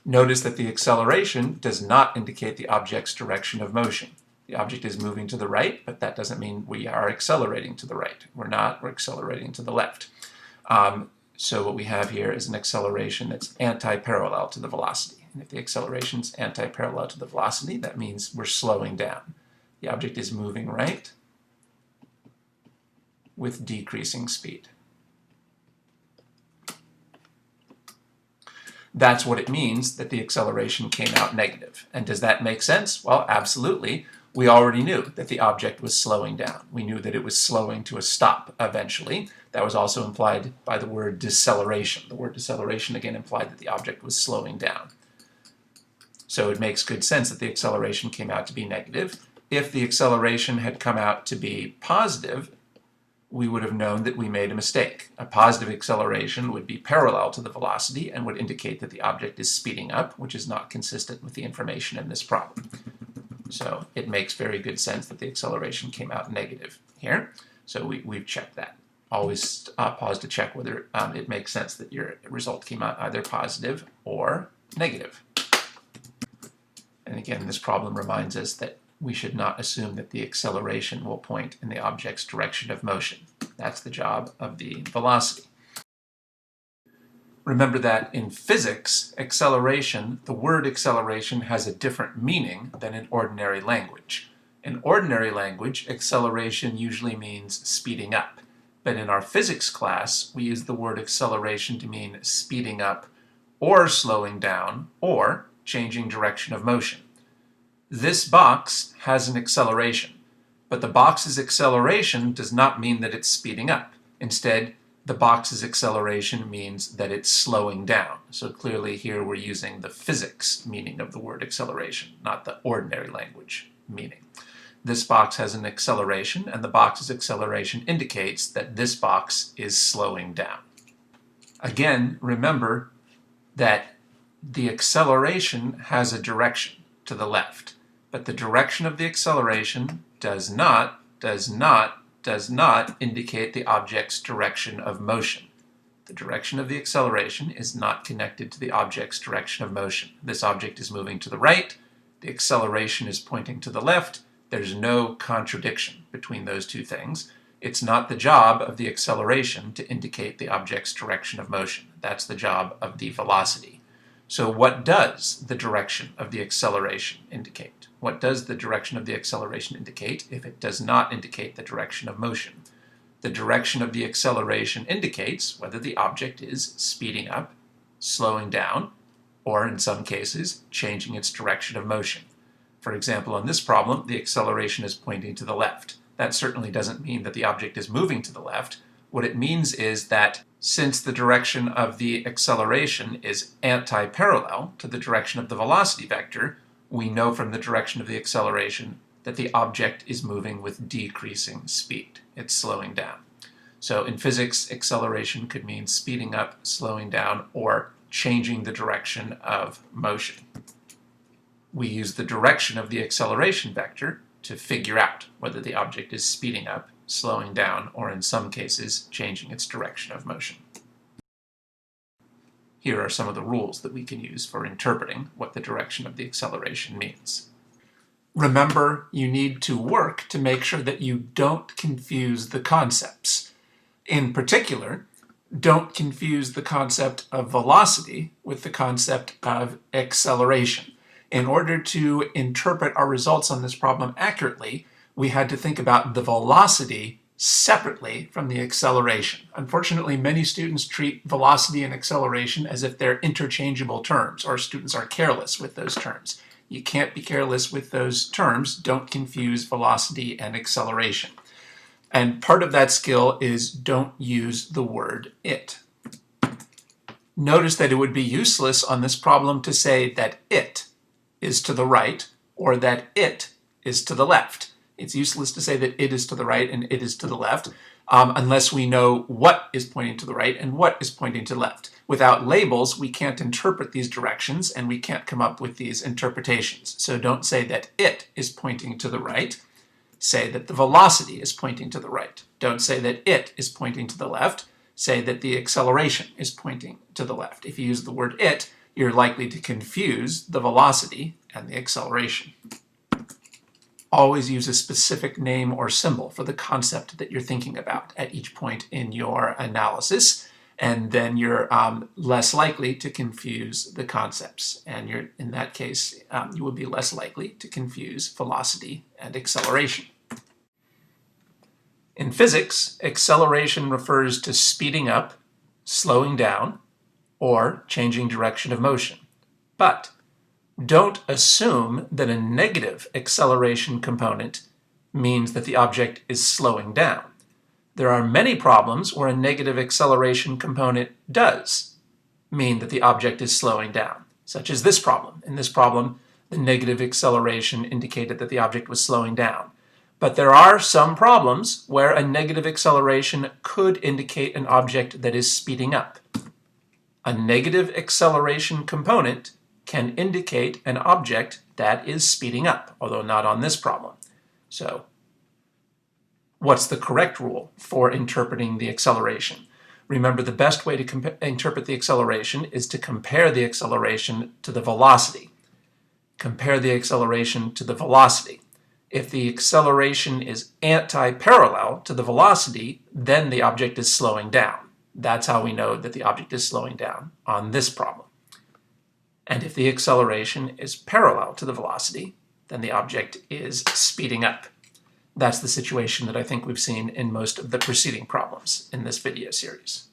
Notice that the acceleration does not indicate the object's direction of motion. The object is moving to the right, but that doesn't mean we are accelerating to the right. We're not, we're accelerating to the left. So what we have here is an acceleration that's anti-parallel to the velocity. And if the acceleration is anti-parallel to the velocity, that means we're slowing down. The object is moving right with decreasing speed. That's what it means that the acceleration came out negative. And does that make sense? Well, absolutely. We already knew that the object was slowing down. We knew that it was slowing to a stop eventually. That was also implied by the word deceleration. The word deceleration again implied that the object was slowing down. So it makes good sense that the acceleration came out to be negative. If the acceleration had come out to be positive, we would have known that we made a mistake. A positive acceleration would be parallel to the velocity and would indicate that the object is speeding up, which is not consistent with the information in this problem. So it makes very good sense that the acceleration came out negative here. So we've checked that. Always pause to check whether it makes sense that your result came out either positive or negative. And again, this problem reminds us that we should not assume that the acceleration will point in the object's direction of motion. That's the job of the velocity. Remember that in physics, acceleration, the word acceleration has a different meaning than in ordinary language. In ordinary language, acceleration usually means speeding up. But in our physics class, we use the word acceleration to mean speeding up or slowing down or changing direction of motion. This box has an acceleration, but the box's acceleration does not mean that it's speeding up. Instead, the box's acceleration means that it's slowing down. So clearly here we're using the physics meaning of the word acceleration, not the ordinary language meaning. This box has an acceleration, and the box's acceleration indicates that this box is slowing down. Again, remember that the acceleration has a direction to the left, but the direction of the acceleration does not indicate the object's direction of motion. The direction of the acceleration is not connected to the object's direction of motion. This object is moving to the right, the acceleration is pointing to the left. There's no contradiction between those two things. It's not the job of the acceleration to indicate the object's direction of motion. That's the job of the velocity. So what does the direction of the acceleration indicate? What does the direction of the acceleration indicate if it does not indicate the direction of motion? The direction of the acceleration indicates whether the object is speeding up, slowing down, or in some cases, changing its direction of motion. For example, in this problem, the acceleration is pointing to the left. That certainly doesn't mean that the object is moving to the left. What it means is that since the direction of the acceleration is anti-parallel to the direction of the velocity vector, we know from the direction of the acceleration that the object is moving with decreasing speed. It's slowing down. So in physics, acceleration could mean speeding up, slowing down, or changing the direction of motion. We use the direction of the acceleration vector to figure out whether the object is speeding up, slowing down, or in some cases, changing its direction of motion. Here are some of the rules that we can use for interpreting what the direction of the acceleration means. Remember, you need to work to make sure that you don't confuse the concepts. In particular, don't confuse the concept of velocity with the concept of acceleration. In order to interpret our results on this problem accurately, we had to think about the velocity separately from the acceleration. Unfortunately, many students treat velocity and acceleration as if they're interchangeable terms, or students are careless with those terms. You can't be careless with those terms. Don't confuse velocity and acceleration. And part of that skill is don't use the word it. Notice that it would be useless on this problem to say that it is to the right or that it is to the left. It's useless to say that it is to the right and it is to the left unless we know what is pointing to the right and what is pointing to the left. Without labels, we can't interpret these directions and we can't come up with these interpretations. So don't say that it is pointing to the right. Say that the velocity is pointing to the right. Don't say that it is pointing to the left. Say that the acceleration is pointing to the left. If you use the word it, you're likely to confuse the velocity and the acceleration. Always use a specific name or symbol for the concept that you're thinking about at each point in your analysis, and then you're less likely to confuse the concepts. And in that case, you would be less likely to confuse velocity and acceleration. In physics, acceleration refers to speeding up, slowing down, or changing direction of motion. But don't assume that a negative acceleration component means that the object is slowing down. There are many problems where a negative acceleration component does mean that the object is slowing down, such as this problem. In this problem, the negative acceleration indicated that the object was slowing down. But there are some problems where a negative acceleration could indicate an object that is speeding up. A negative acceleration component can indicate an object that is speeding up, although not on this problem. So, what's the correct rule for interpreting the acceleration? Remember, the best way to interpret the acceleration is to compare the acceleration to the velocity. Compare the acceleration to the velocity. If the acceleration is anti-parallel to the velocity, then the object is slowing down. That's how we know that the object is slowing down on this problem. And if the acceleration is parallel to the velocity, then the object is speeding up. That's the situation that I think we've seen in most of the preceding problems in this video series.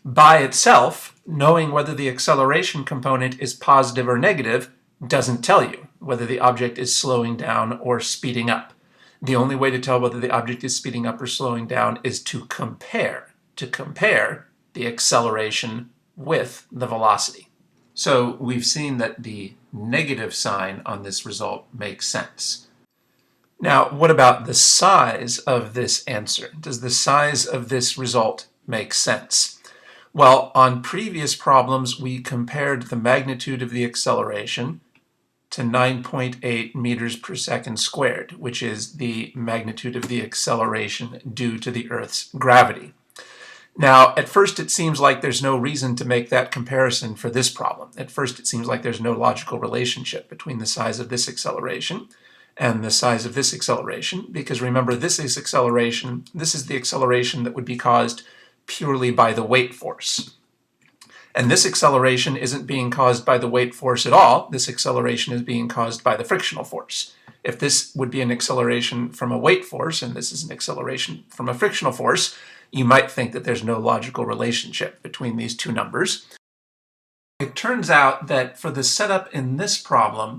By itself, knowing whether the acceleration component is positive or negative doesn't tell you whether the object is slowing down or speeding up. The only way to tell whether the object is speeding up or slowing down is to compare the acceleration with the velocity. So we've seen that the negative sign on this result makes sense. Now, what about the size of this answer? Does the size of this result make sense? Well, on previous problems, we compared the magnitude of the acceleration to 9.8 meters per second squared, which is the magnitude of the acceleration due to the Earth's gravity. Now, at first it seems like there's no reason to make that comparison for this problem. At first it seems like there's no logical relationship between the size of this acceleration and the size of this acceleration, because remember, this is the acceleration that would be caused purely by the weight force. And this acceleration isn't being caused by the weight force at all. This acceleration is being caused by the frictional force. If this would be an acceleration from a weight force, and this is an acceleration from a frictional force, you might think that there's no logical relationship between these two numbers. It turns out that for the setup in this problem,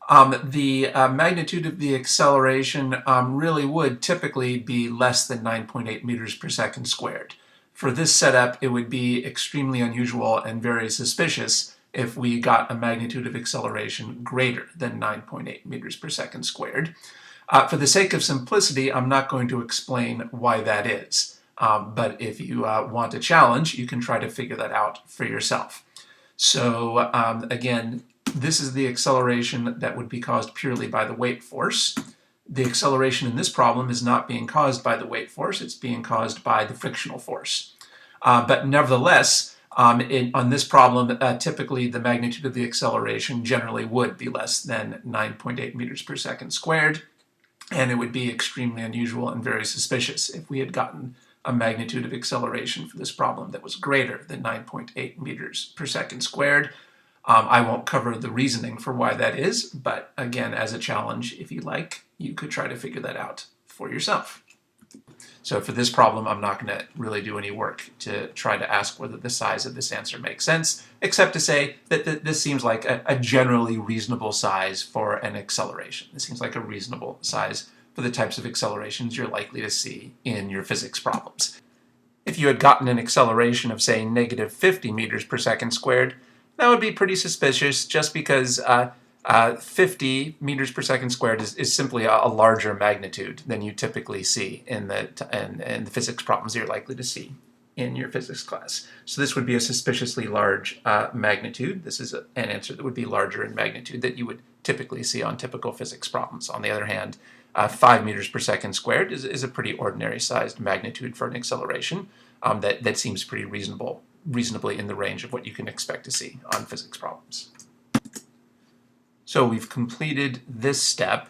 the magnitude of the acceleration really would typically be less than 9.8 meters per second squared. For this setup, it would be extremely unusual and very suspicious if we got a magnitude of acceleration greater than 9.8 meters per second squared. For the sake of simplicity, I'm not going to explain why that is. But if you want a challenge, you can try to figure that out for yourself. So again, this is the acceleration that would be caused purely by the weight force. The acceleration in this problem is not being caused by the weight force, it's being caused by the frictional force. But nevertheless, on this problem, typically the magnitude of the acceleration generally would be less than 9.8 meters per second squared, and it would be extremely unusual and very suspicious if we had gotten a magnitude of acceleration for this problem that was greater than 9.8 meters per second squared. I won't cover the reasoning for why that is, but again, as a challenge, if you like, you could try to figure that out for yourself. So for this problem, I'm not going to really do any work to try to ask whether the size of this answer makes sense, except to say that this seems like a generally reasonable size for an acceleration. This seems like a reasonable size for the types of accelerations you're likely to see in your physics problems. If you had gotten an acceleration of, say, negative 50 meters per second squared, that would be pretty suspicious just because 50 meters per second squared is simply a larger magnitude than you typically see in the physics problems you're likely to see in your physics class. So this would be a suspiciously large magnitude. This is an answer that would be larger in magnitude that you would typically see on typical physics problems. On the other hand, 5 meters per second squared is a pretty ordinary sized magnitude for an acceleration that seems pretty reasonably in the range of what you can expect to see on physics problems. So we've completed this step.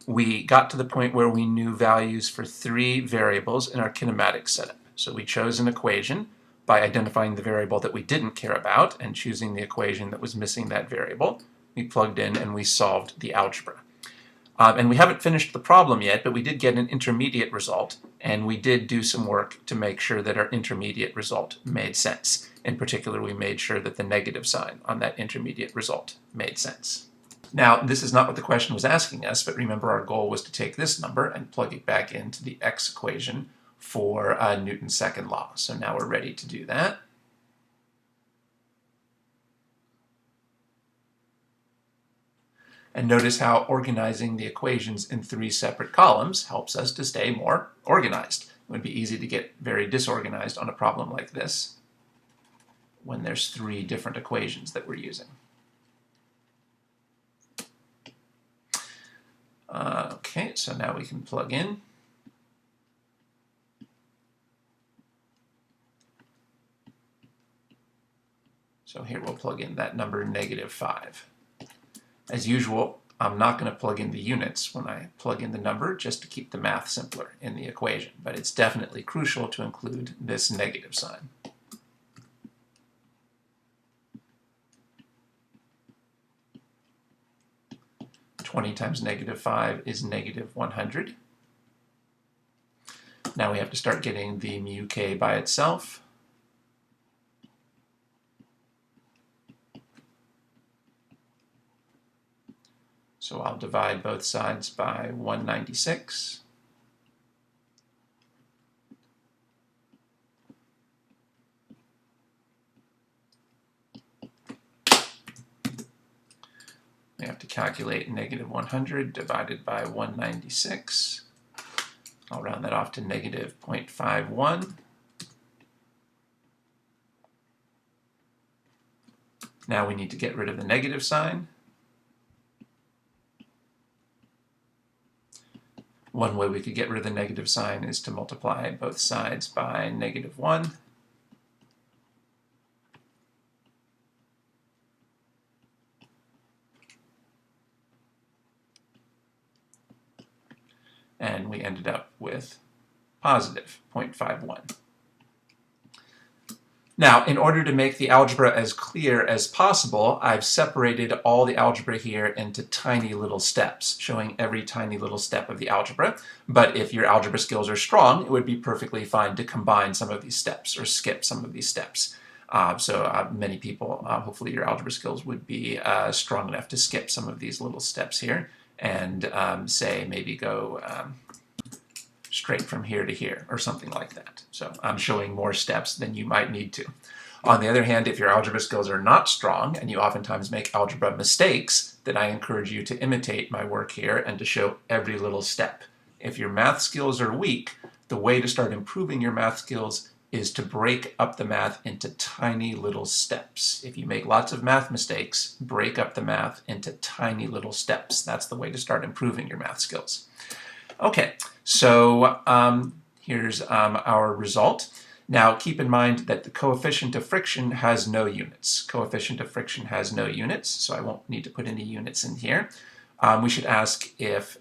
We got to the point where we knew values for 3 variables in our kinematic setup. So we chose an equation by identifying the variable that we didn't care about and choosing the equation that was missing that variable. We plugged in and we solved the algebra. And we haven't finished the problem yet, but we did get an intermediate result, and we did do some work to make sure that our intermediate result made sense. In particular, we made sure that the negative sign on that intermediate result made sense. Now, this is not what the question was asking us, but remember our goal was to take this number and plug it back into the x equation for Newton's second law. So now we're ready to do that. And notice how organizing the equations in 3 separate columns helps us to stay more organized. It would be easy to get very disorganized on a problem like this when there's 3 different equations that we're using. Okay, so now we can plug in. So here we'll plug in that number -5. As usual, I'm not going to plug in the units when I plug in the number just to keep the math simpler in the equation, but it's definitely crucial to include this negative sign. (20 times -5 is -100. Now we have to start getting the mu k by itself. So I'll divide both sides by 196. We have to calculate -100 divided by 196. I'll round that off to -0.51. Now we need to get rid of the negative sign. One way we could get rid of the negative sign is to multiply both sides by -1. And we ended up with positive 0.51. Now, in order to make the algebra as clear as possible, I've separated all the algebra here into tiny little steps, showing every tiny little step of the algebra. But if your algebra skills are strong, it would be perfectly fine to combine some of these steps or skip some of these steps. Many people, hopefully your algebra skills would be strong enough to skip some of these little steps here and say maybe go straight from here to here or something like that. So I'm showing more steps than you might need to. On the other hand, if your algebra skills are not strong and you oftentimes make algebra mistakes, then I encourage you to imitate my work here and to show every little step. If your math skills are weak, the way to start improving your math skills is to break up the math into tiny little steps. If you make lots of math mistakes, break up the math into tiny little steps. That's the way to start improving your math skills. Okay, so here's our result. Now keep in mind that the coefficient of friction has no units. Coefficient of friction has no units, so I won't need to put any units in here. We should ask if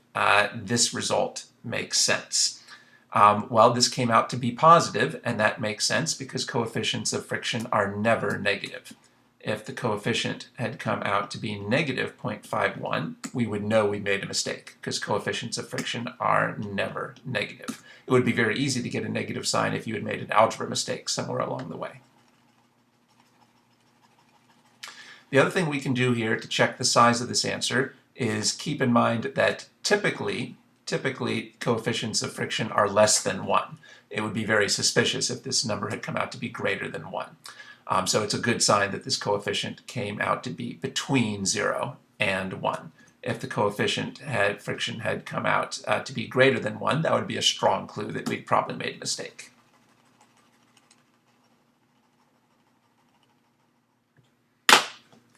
this result makes sense. Well, this came out to be positive, and that makes sense because coefficients of friction are never negative. If the coefficient had come out to be negative 0.51, we would know we made a mistake because coefficients of friction are never negative. It would be very easy to get a negative sign if you had made an algebra mistake somewhere along the way. The other thing we can do here to check the size of this answer is keep in mind that typically coefficients of friction are less than 1. It would be very suspicious if this number had come out to be greater than 1. So it's a good sign that this coefficient came out to be between 0 and 1. If the coefficient friction had come out to be greater than 1, that would be a strong clue that we'd probably made a mistake.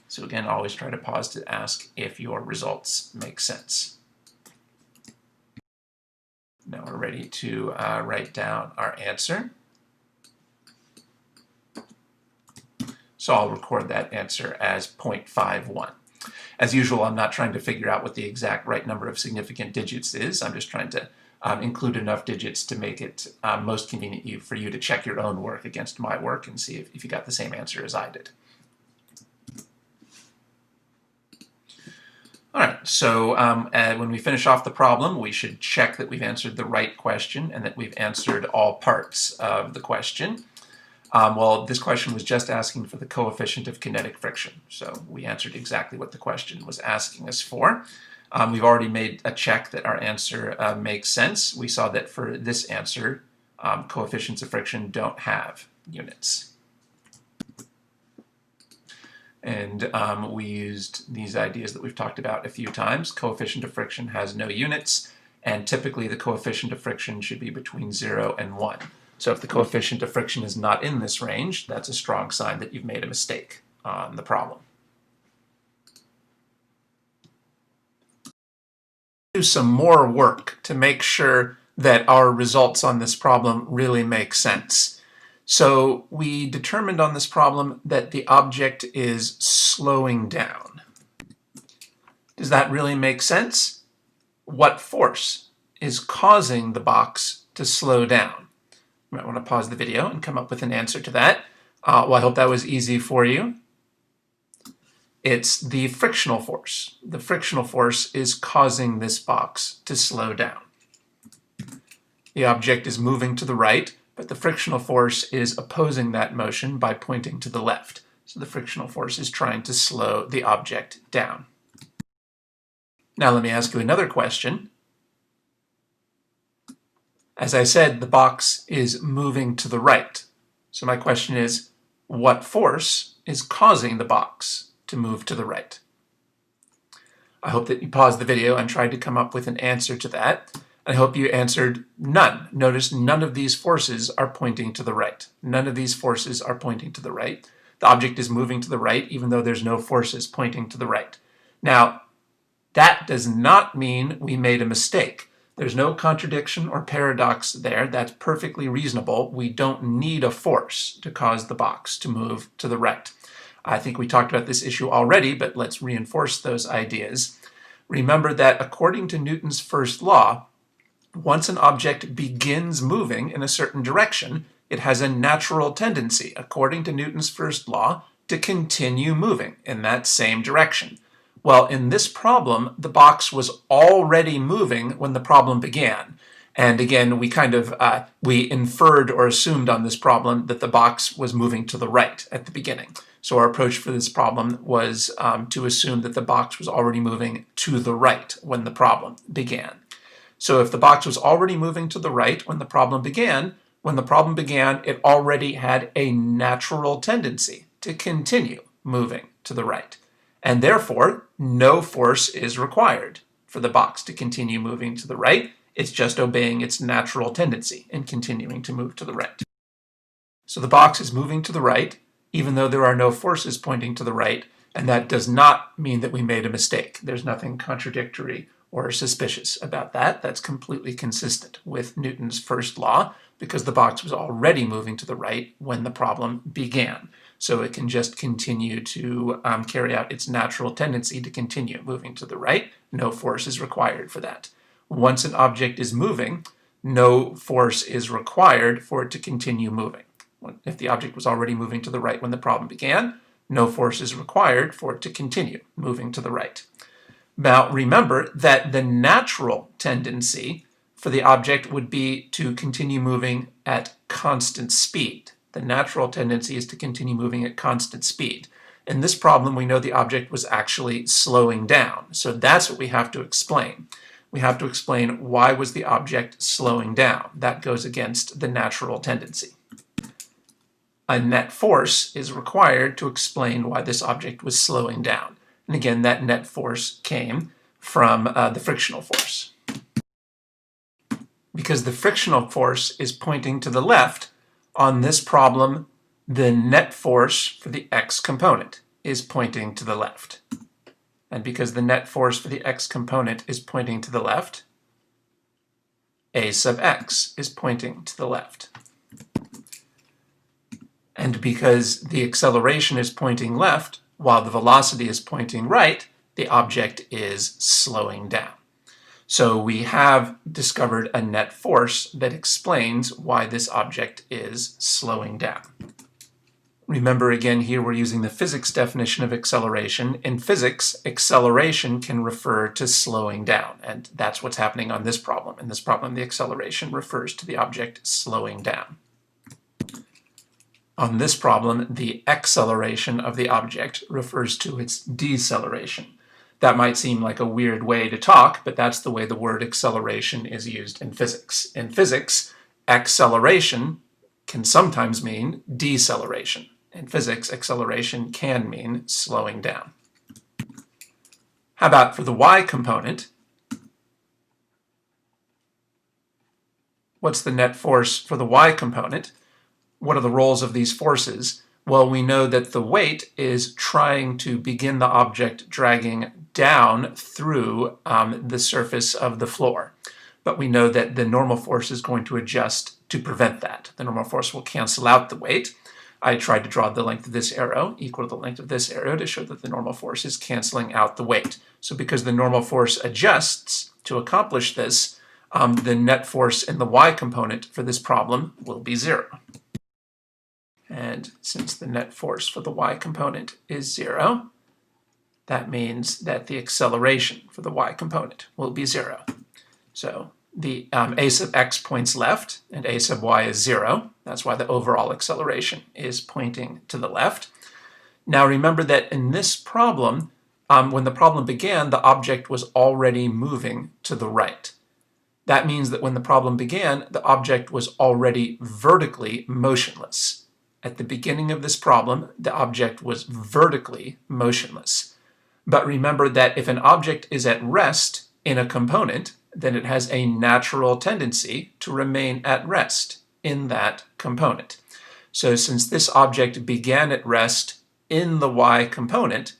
So again, always try to pause to ask if your results make sense. Now we're ready to write down our answer. So I'll record that answer as 0.51. As usual, I'm not trying to figure out what the exact right number of significant digits is. I'm just trying to include enough digits to make it most convenient for you to check your own work against my work and see if you got the same answer as I did. All right, so when we finish off the problem, we should check that we've answered the right question and that we've answered all parts of the question. Well, this question was just asking for the coefficient of kinetic friction, so we answered exactly what the question was asking us for. We've already made a check that our answer makes sense. We saw that for this answer, coefficients of friction don't have units. And we used these ideas that we've talked about a few times. Coefficient of friction has no units, and typically the coefficient of friction should be between 0 and 1. So if the coefficient of friction is not in this range, that's a strong sign that you've made a mistake on the problem. Do some more work to make sure that our results on this problem really make sense. So we determined on this problem that the object is slowing down. Does that really make sense? What force is causing the box to slow down? You might want to pause the video and come up with an answer to that. Well, I hope that was easy for you. It's the frictional force. The frictional force is causing this box to slow down. The object is moving to the right, but the frictional force is opposing that motion by pointing to the left. So the frictional force is trying to slow the object down. Now let me ask you another question. As I said, the box is moving to the right. So my question is, what force is causing the box to move to the right? I hope that you paused the video and tried to come up with an answer to that. I hope you answered none. Notice none of these forces are pointing to the right. None of these forces are pointing to the right. The object is moving to the right even though there's no forces pointing to the right. Now, that does not mean we made a mistake. There's no contradiction or paradox there. That's perfectly reasonable. We don't need a force to cause the box to move to the right. I think we talked about this issue already, but let's reinforce those ideas. Remember that according to Newton's first law, once an object begins moving in a certain direction, it has a natural tendency, according to Newton's first law, to continue moving in that same direction. Well, in this problem, the box was already moving when the problem began. And again, we inferred or assumed on this problem that the box was moving to the right at the beginning. So our approach for this problem was to assume that the box was already moving to the right when the problem began. So if the box was already moving to the right when the problem began, it already had a natural tendency to continue moving to the right. And therefore, no force is required for the box to continue moving to the right. It's just obeying its natural tendency and continuing to move to the right. So the box is moving to the right, even though there are no forces pointing to the right, and that does not mean that we made a mistake. There's nothing contradictory or suspicious about that. That's completely consistent with Newton's first law, because the box was already moving to the right when the problem began. So it can just continue to carry out its natural tendency to continue moving to the right. No force is required for that. Once an object is moving, no force is required for it to continue moving. If the object was already moving to the right when the problem began, no force is required for it to continue moving to the right. Now remember that the natural tendency for the object would be to continue moving at constant speed. The natural tendency is to continue moving at constant speed. In this problem, we know the object was actually slowing down. So that's what we have to explain. We have to explain why was the object slowing down. That goes against the natural tendency. A net force is required to explain why this object was slowing down. And again, that net force came from the frictional force. Because the frictional force is pointing to the left, on this problem, the net force for the x component is pointing to the left. And because the net force for the x component is pointing to the left, a sub x is pointing to the left. And because the acceleration is pointing left, while the velocity is pointing right, the object is slowing down. So we have discovered a net force that explains why this object is slowing down. Remember again, here we're using the physics definition of acceleration. In physics, acceleration can refer to slowing down, and that's what's happening on this problem. In this problem, the acceleration refers to the object slowing down. On this problem, the acceleration of the object refers to its deceleration. That might seem like a weird way to talk, but that's the way the word acceleration is used in physics. In physics, acceleration can sometimes mean deceleration. In physics, acceleration can mean slowing down. How about for the y component? What's the net force for the y component? What are the roles of these forces? Well, we know that the weight is trying to begin the object dragging down through the surface of the floor. But we know that the normal force is going to adjust to prevent that. The normal force will cancel out the weight. I tried to draw the length of this arrow equal to the length of this arrow to show that the normal force is canceling out the weight. So because the normal force adjusts to accomplish this, the net force in the y component for this problem will be 0. And since the net force for the y component is 0, that means that the acceleration for the y component will be 0. So the a sub x points left and a sub y is 0. That's why the overall acceleration is pointing to the left. Now remember that in this problem, when the problem began, the object was already moving to the right. That means that when the problem began, the object was already vertically motionless. At the beginning of this problem, the object was vertically motionless. But remember that if an object is at rest in a component, then it has a natural tendency to remain at rest in that component. So since this object began at rest in the y component,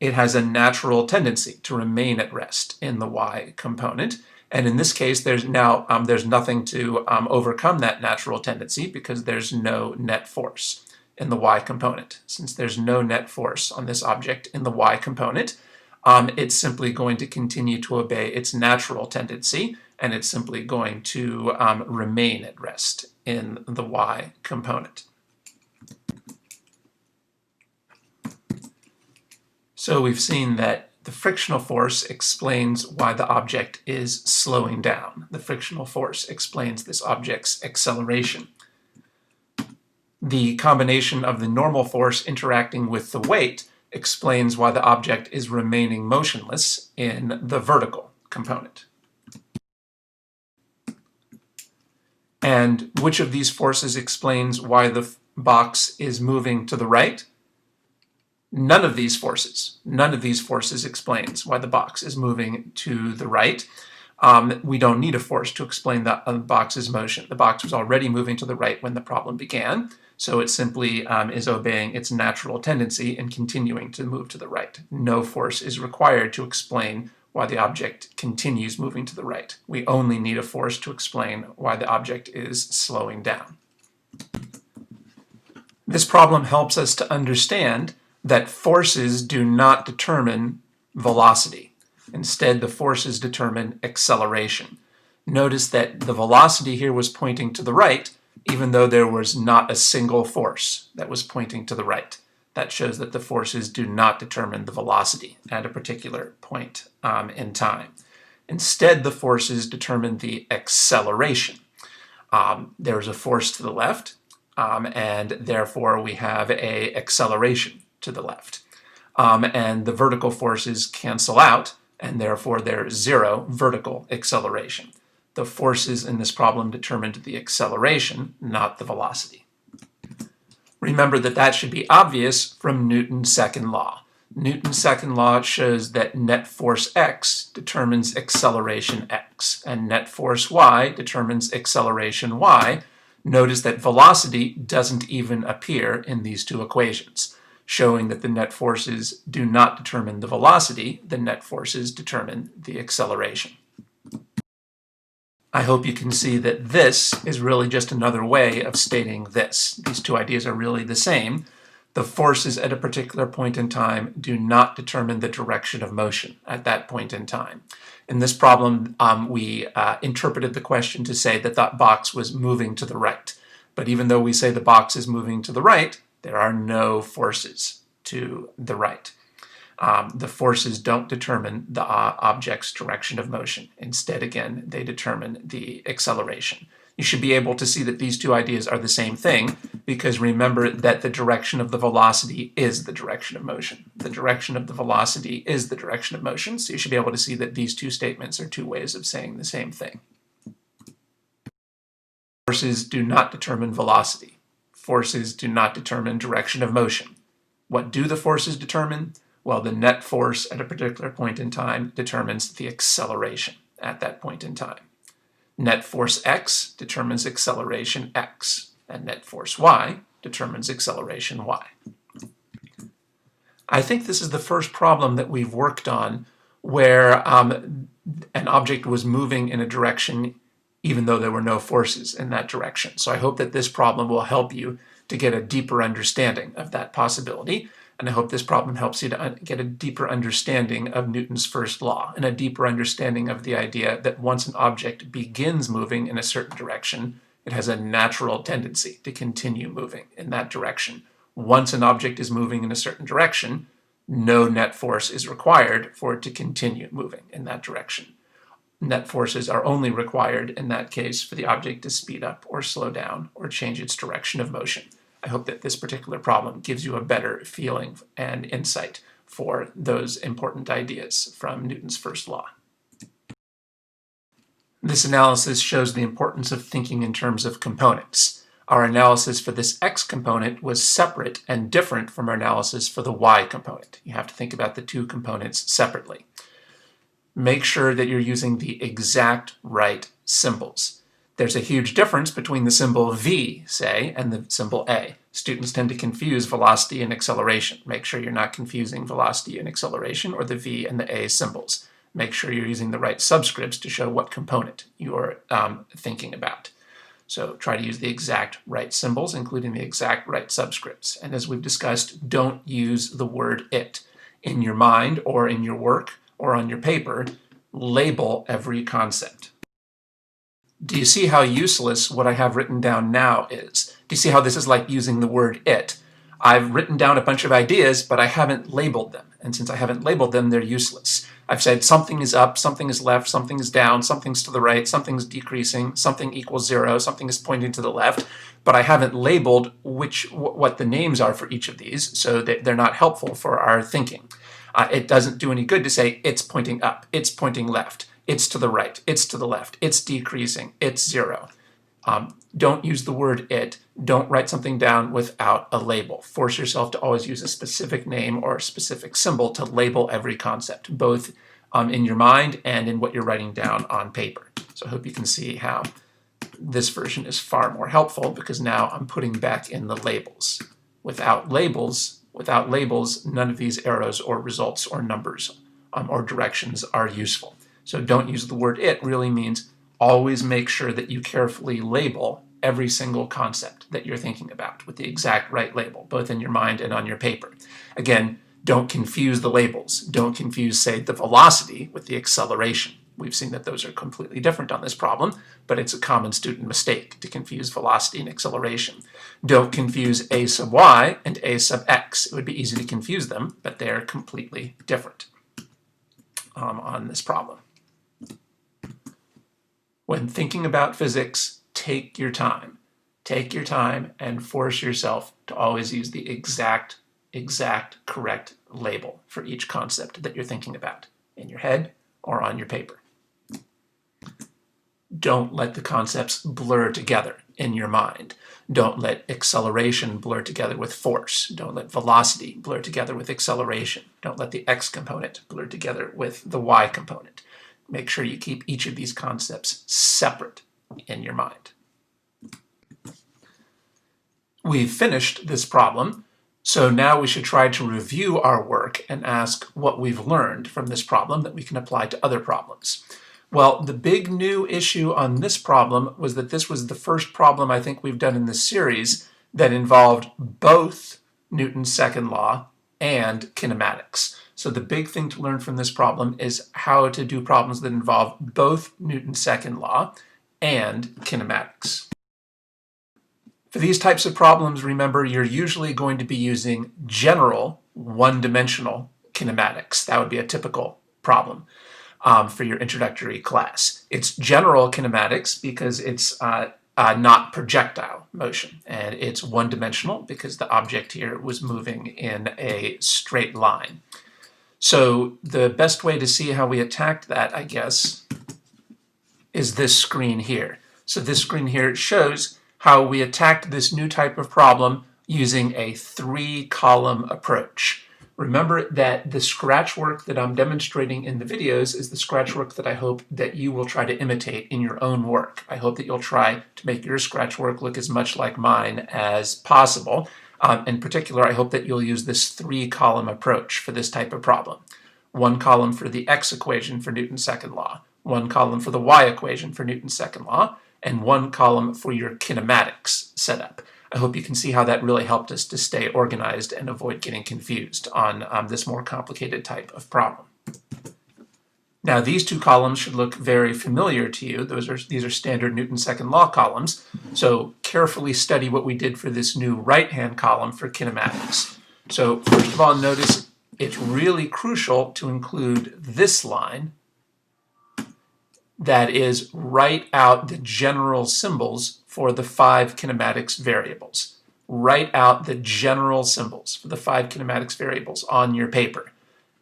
it has a natural tendency to remain at rest in the y component. And in this case, there's nothing to overcome that natural tendency because there's no net force in the y component. Since there's no net force on this object in the y component, it's simply going to continue to obey its natural tendency, and it's simply going to remain at rest in the y component. So we've seen that the frictional force explains why the object is slowing down. The frictional force explains this object's acceleration. The combination of the normal force interacting with the weight explains why the object is remaining motionless in the vertical component. And which of these forces explains why the box is moving to the right? None of these forces explains why the box is moving to the right. we don't need a force to explain the box's motion. The box was already moving to the right when the problem began, so it simply is obeying its natural tendency and continuing to move to the right. No force is required to explain why the object continues moving to the right. We only need a force to explain why the object is slowing down. This problem helps us to understand that forces do not determine velocity. Instead, the forces determine acceleration. Notice that the velocity here was pointing to the right, even though there was not a single force that was pointing to the right. That shows that the forces do not determine the velocity at a particular point in time. Instead, the forces determine the acceleration. There's a force to the left, and therefore we have an acceleration to the left. And the vertical forces cancel out, and therefore there's zero vertical acceleration. The forces in this problem determined the acceleration, not the velocity. Remember that should be obvious from Newton's second law. Newton's second law shows that net force x determines acceleration x, and net force y determines acceleration y. Notice that velocity doesn't even appear in these two equations, showing that the net forces do not determine the velocity, the net forces determine the acceleration. I hope you can see that this is really just another way of stating this. These two ideas are really the same. The forces at a particular point in time do not determine the direction of motion at that point in time. In this problem, we interpreted the question to say that that box was moving to the right. But even though we say the box is moving to the right, there are no forces to the right. The forces don't determine the object's direction of motion. Instead, again, they determine the acceleration. You should be able to see that these two ideas are the same thing, because remember that the direction of the velocity is the direction of motion. The direction of the velocity is the direction of motion, so you should be able to see that these two statements are two ways of saying the same thing. Forces do not determine velocity. Forces do not determine direction of motion. What do the forces determine? Well, the net force at a particular point in time determines the acceleration at that point in time. Net force x determines acceleration x, and net force y determines acceleration y. I think this is the first problem that we've worked on where an object was moving in a direction even though there were no forces in that direction. So I hope that this problem will help you to get a deeper understanding of that possibility. And I hope this problem helps you to get a deeper understanding of Newton's first law and a deeper understanding of the idea that once an object begins moving in a certain direction, it has a natural tendency to continue moving in that direction. Once an object is moving in a certain direction, no net force is required for it to continue moving in that direction. Net forces are only required in that case for the object to speed up or slow down or change its direction of motion. I hope that this particular problem gives you a better feeling and insight for those important ideas from Newton's first law. This analysis shows the importance of thinking in terms of components. Our analysis for this x component was separate and different from our analysis for the y component. You have to think about the two components separately. Make sure that you're using the exact right symbols. There's a huge difference between the symbol v, say, and the symbol a. Students tend to confuse velocity and acceleration. Make sure you're not confusing velocity and acceleration or the v and the a symbols. Make sure you're using the right subscripts to show what component you're thinking about. So try to use the exact right symbols, including the exact right subscripts. And as we've discussed, don't use the word it. In your mind or in your work or on your paper, label every concept. Do you see how useless what I have written down now is? Do you see how this is like using the word it? I've written down a bunch of ideas, but I haven't labeled them. And since I haven't labeled them, they're useless. I've said something is up, something is left, something is down, something's to the right, something's decreasing, something equals 0, something is pointing to the left, but I haven't labeled what the names are for each of these, so that they're not helpful for our thinking. It doesn't do any good to say it's pointing up, it's pointing left, it's to the right, it's to the left, it's decreasing, it's 0. Don't use the word it. Don't write something down without a label. Force yourself to always use a specific name or a specific symbol to label every concept, both in your mind and in what you're writing down on paper. So I hope you can see how this version is far more helpful, because now I'm putting back in the labels. Without labels, none of these arrows or results or numbers or directions are useful. So don't use the word it really means always make sure that you carefully label every single concept that you're thinking about with the exact right label, both in your mind and on your paper. Again, don't confuse the labels. Don't confuse, say, the velocity with the acceleration. We've seen that those are completely different on this problem, but it's a common student mistake to confuse velocity and acceleration. Don't confuse a sub y and a sub x. It would be easy to confuse them, but they're completely different on this problem. When thinking about physics, take your time. Take your time and force yourself to always use the exact correct label for each concept that you're thinking about in your head or on your paper. Don't let the concepts blur together in your mind. Don't let acceleration blur together with force. Don't let velocity blur together with acceleration. Don't let the x component blur together with the y component. Make sure you keep each of these concepts separate in your mind. We've finished this problem, so now we should try to review our work and ask what we've learned from this problem that we can apply to other problems. Well, the big new issue on this problem was that this was the first problem I think we've done in this series that involved both Newton's second law and kinematics. So the big thing to learn from this problem is how to do problems that involve both Newton's second law and kinematics. For these types of problems, remember, you're usually going to be using general one-dimensional kinematics. That would be a typical problem for your introductory class. It's general kinematics because it's not projectile motion, and it's one-dimensional because the object here was moving in a straight line. So the best way to see how we attacked that, I guess, is this screen here. So this screen here shows how we attacked this new type of problem using a three-column approach. Remember that the scratch work that I'm demonstrating in the videos is the scratch work that I hope that you will try to imitate in your own work. I hope that you'll try to make your scratch work look as much like mine as possible. In particular, I hope that you'll use this three-column approach for this type of problem. One column for the x equation for Newton's second law, one column for the y equation for Newton's second law, and one column for your kinematics setup. I hope you can see how that really helped us to stay organized and avoid getting confused on this more complicated type of problem. Now, these two columns should look very familiar to you. These are standard Newton's second law columns, so carefully study what we did for this new right-hand column for kinematics. So first of all, notice it's really crucial to include this line that is write out the general symbols for the 5 kinematics variables. Write out the general symbols for the 5 kinematics variables on your paper.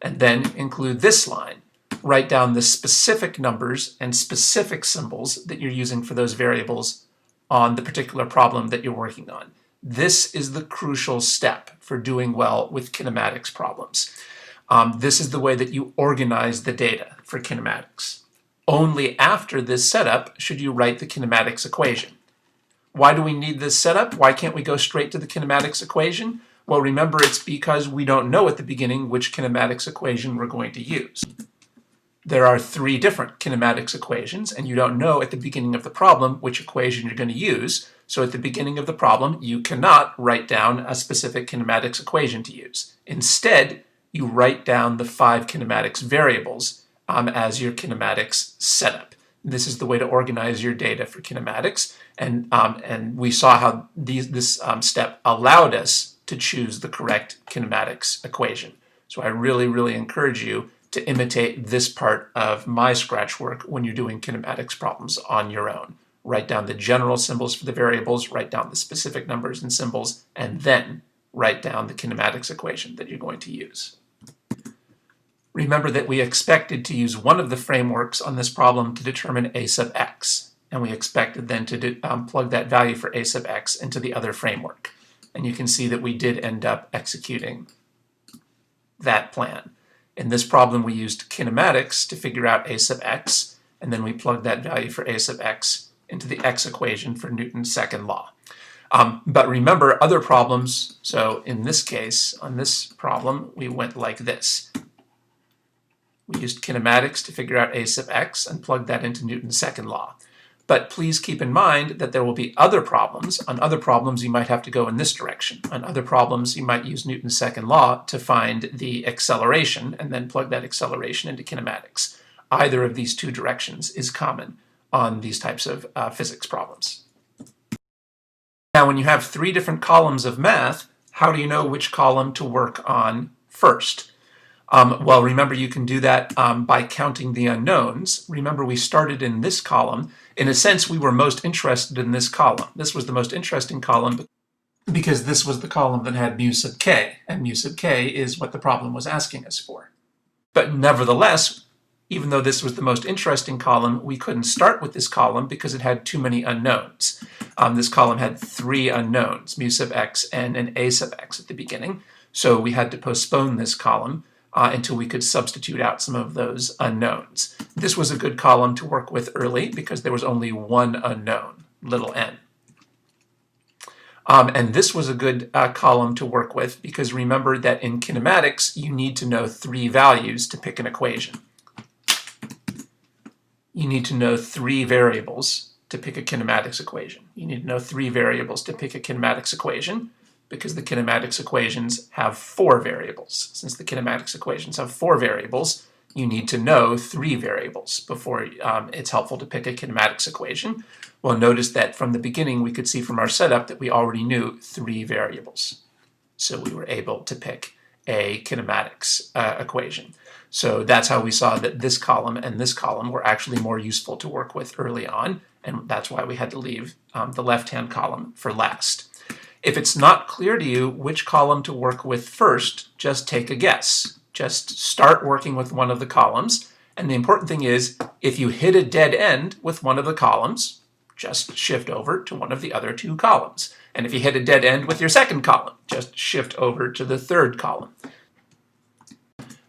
And then include this line. Write down the specific numbers and specific symbols that you're using for those variables on the particular problem that you're working on. This is the crucial step for doing well with kinematics problems. This is the way that you organize the data for kinematics. Only after this setup should you write the kinematics equation. Why do we need this setup? Why can't we go straight to the kinematics equation? Well, remember, it's because we don't know at the beginning which kinematics equation we're going to use. There are 3 different kinematics equations, and you don't know at the beginning of the problem which equation you're going to use. So at the beginning of the problem, you cannot write down a specific kinematics equation to use. Instead, you write down the 5 kinematics variables as your kinematics setup. This is the way to organize your data for kinematics, and we saw how this step allowed us to choose the correct kinematics equation. So I really, really encourage you to imitate this part of my scratch work when you're doing kinematics problems on your own. Write down the general symbols for the variables, write down the specific numbers and symbols, and then write down the kinematics equation that you're going to use. Remember that we expected to use one of the frameworks on this problem to determine a sub x, and we expected then to plug that value for a sub x into the other framework. And you can see that we did end up executing that plan. In this problem, we used kinematics to figure out a sub x, and then we plugged that value for a sub x into the x equation for Newton's second law. But remember other problems, so in this case, on this problem, we went like this. We used kinematics to figure out a sub x and plugged that into Newton's second law. But please keep in mind that there will be other problems. On other problems, you might have to go in this direction. On other problems, you might use Newton's second law to find the acceleration and then plug that acceleration into kinematics. Either of these two directions is common on these types of physics problems. Now, when you have three different columns of math, how do you know which column to work on first? Well, remember, you can do that by counting the unknowns. Remember, we started in this column. In a sense, we were most interested in this column. This was the most interesting column because this was the column that had mu sub k, and mu sub k is what the problem was asking us for. But nevertheless, even though this was the most interesting column, we couldn't start with this column because it had too many unknowns. This column had three unknowns, mu sub x and an a sub x at the beginning. So we had to postpone this column until we could substitute out some of those unknowns. This was a good column to work with early because there was only one unknown, little n. And this was a good column to work with because remember that in kinematics, you need to know three values to pick an equation. You need to know three variables to pick a kinematics equation. You need to know three variables to pick a kinematics equation because the kinematics equations have four variables. Since the kinematics equations have four variables, you need to know three variables before it's helpful to pick a kinematics equation. Well, notice that from the beginning, we could see from our setup that we already knew three variables. So we were able to pick a kinematics equation. So that's how we saw that this column and this column were actually more useful to work with early on, and that's why we had to leave the left-hand column for last. If it's not clear to you which column to work with first, just take a guess. Just start working with one of the columns, and the important thing is, if you hit a dead end with one of the columns, just shift over to one of the other two columns. And if you hit a dead end with your second column, just shift over to the third column.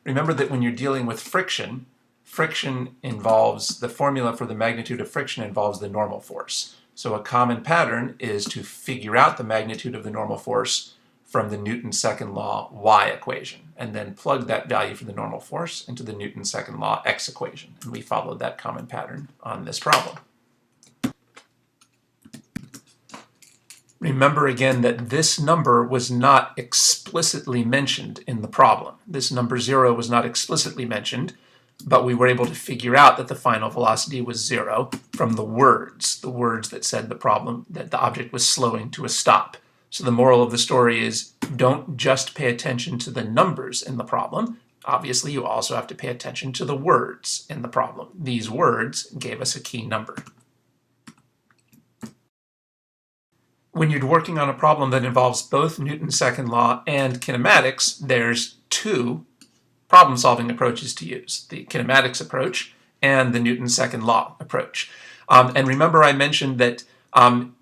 Remember that when you're dealing with friction, friction involves, the formula for the magnitude of friction involves the normal force. So a common pattern is to figure out the magnitude of the normal force from the Newton's second law y equation, and then plug that value for the normal force into the Newton's second law x equation. And we followed that common pattern on this problem. Remember again that this number was not explicitly mentioned in the problem. This number 0 was not explicitly mentioned, but we were able to figure out that the final velocity was 0 from the words that said the problem, that the object was slowing to a stop. So the moral of the story is, don't just pay attention to the numbers in the problem. Obviously, you also have to pay attention to the words in the problem. These words gave us a key number. When you're working on a problem that involves both Newton's second law and kinematics, there's two problem-solving approaches to use, the kinematics approach and the Newton's second law approach. And remember I mentioned that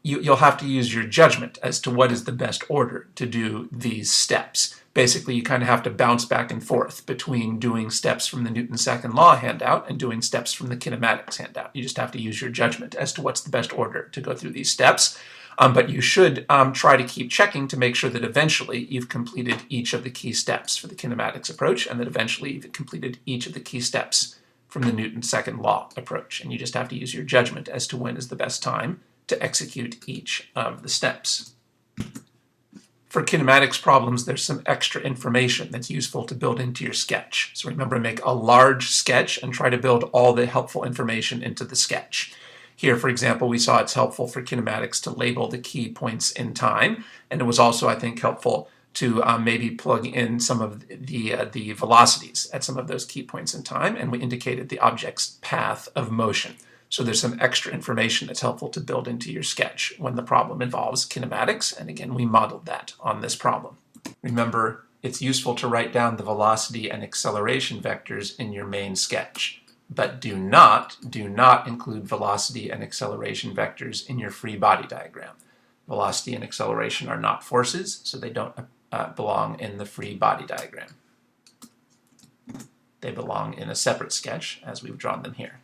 you'll have to use your judgment as to what is the best order to do these steps. Basically, you kind of have to bounce back and forth between doing steps from the Newton's second law handout and doing steps from the kinematics handout. You just have to use your judgment as to what's the best order to go through these steps. But you should try to keep checking to make sure that eventually you've completed each of the key steps for the kinematics approach and that eventually you've completed each of the key steps from the Newton's second law approach. And you just have to use your judgment as to when is the best time to execute each of the steps. For kinematics problems, there's some extra information that's useful to build into your sketch. So remember, make a large sketch and try to build all the helpful information into the sketch. Here, for example, we saw it's helpful for kinematics to label the key points in time, and it was also, I think, helpful to maybe plug in some of the velocities at some of those key points in time, and we indicated the object's path of motion. So there's some extra information that's helpful to build into your sketch when the problem involves kinematics, and again, we modeled that on this problem. Remember, it's useful to write down the velocity and acceleration vectors in your main sketch. But do not include velocity and acceleration vectors in your free body diagram. Velocity and acceleration are not forces, so they don't belong in the free body diagram. They belong in a separate sketch as we've drawn them here.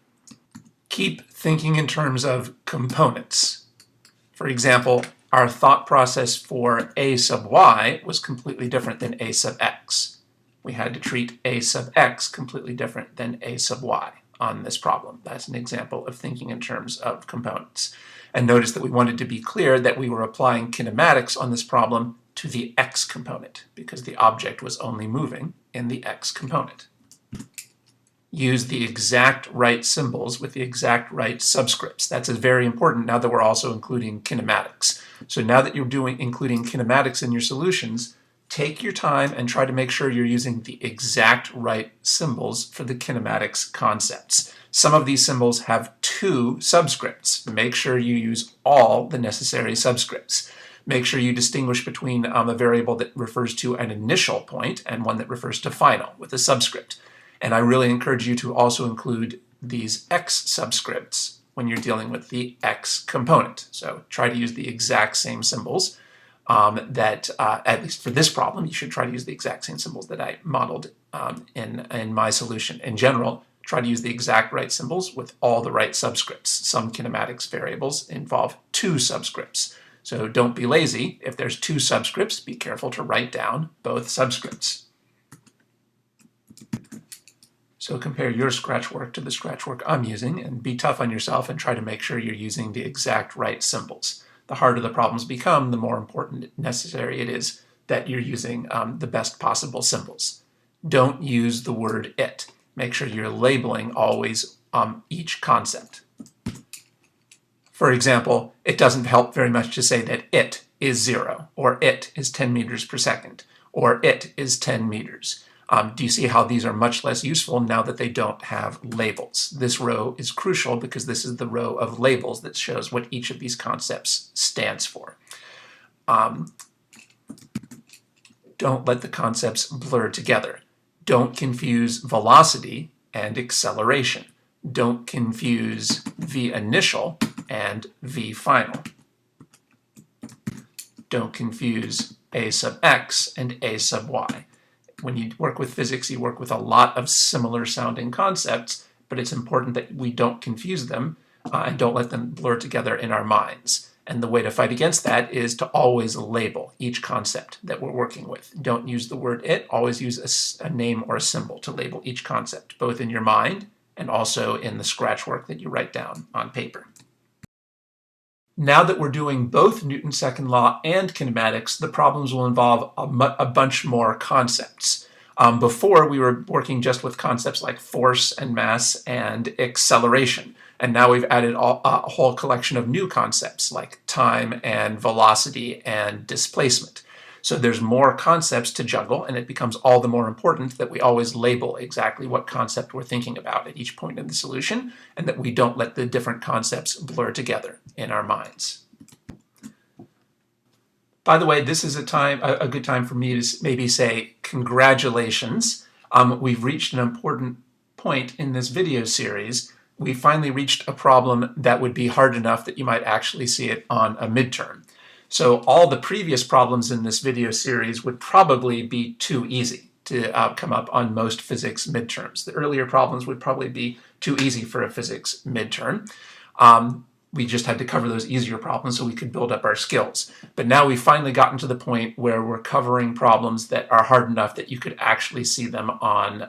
Keep thinking in terms of components. For example, our thought process for a sub y was completely different than a sub x. We had to treat a sub x completely different than a sub y on this problem. That's an example of thinking in terms of components. And notice that we wanted to be clear that we were applying kinematics on this problem to the x component, because the object was only moving in the x component. Use the exact right symbols with the exact right subscripts. That's very important now that we're also including kinematics. So now that you're including kinematics in your solutions, take your time and try to make sure you're using the exact right symbols for the kinematics concepts. Some of these symbols have 2 subscripts. Make sure you use all the necessary subscripts. Make sure you distinguish between a variable that refers to an initial point and one that refers to final with a subscript. And I really encourage you to also include these x subscripts when you're dealing with the x component. So try to use the exact same symbols at least for this problem, you should try to use the exact same symbols that I modeled in my solution. In general, try to use the exact right symbols with all the right subscripts. Some kinematics variables involve 2 subscripts. So don't be lazy. If there's 2 subscripts, be careful to write down both subscripts. So compare your scratch work to the scratch work I'm using and be tough on yourself and try to make sure you're using the exact right symbols. The harder the problems become, the more important and necessary it is that you're using the best possible symbols. Don't use the word it. Make sure you're labeling always each concept. For example, it doesn't help very much to say that it is 0, or it is 10 meters per second, or it is 10 meters. Do you see how these are much less useful now that they don't have labels? This row is crucial because this is the row of labels that shows what each of these concepts stands for. Don't let the concepts blur together. Don't confuse velocity and acceleration. Don't confuse v initial and v final. Don't confuse a sub x and a sub y. When you work with physics, you work with a lot of similar sounding concepts, but it's important that we don't confuse them and don't let them blur together in our minds. And the way to fight against that is to always label each concept that we're working with. Don't use the word it, always use a name or a symbol to label each concept, both in your mind and also in the scratch work that you write down on paper. Now that we're doing both Newton's second law and kinematics, the problems will involve a bunch more concepts. Before, we were working just with concepts like force and mass and acceleration. And now we've added a whole collection of new concepts like time and velocity and displacement. So there's more concepts to juggle, and it becomes all the more important that we always label exactly what concept we're thinking about at each point in the solution, and that we don't let the different concepts blur together in our minds. By the way, this is a good time for me to maybe say congratulations. We've reached an important point in this video series. We finally reached a problem that would be hard enough that you might actually see it on a midterm. So all the previous problems in this video series would probably be too easy to come up on most physics midterms. The earlier problems would probably be too easy for a physics midterm. We just had to cover those easier problems so we could build up our skills. But now we've finally gotten to the point where we're covering problems that are hard enough that you could actually see them on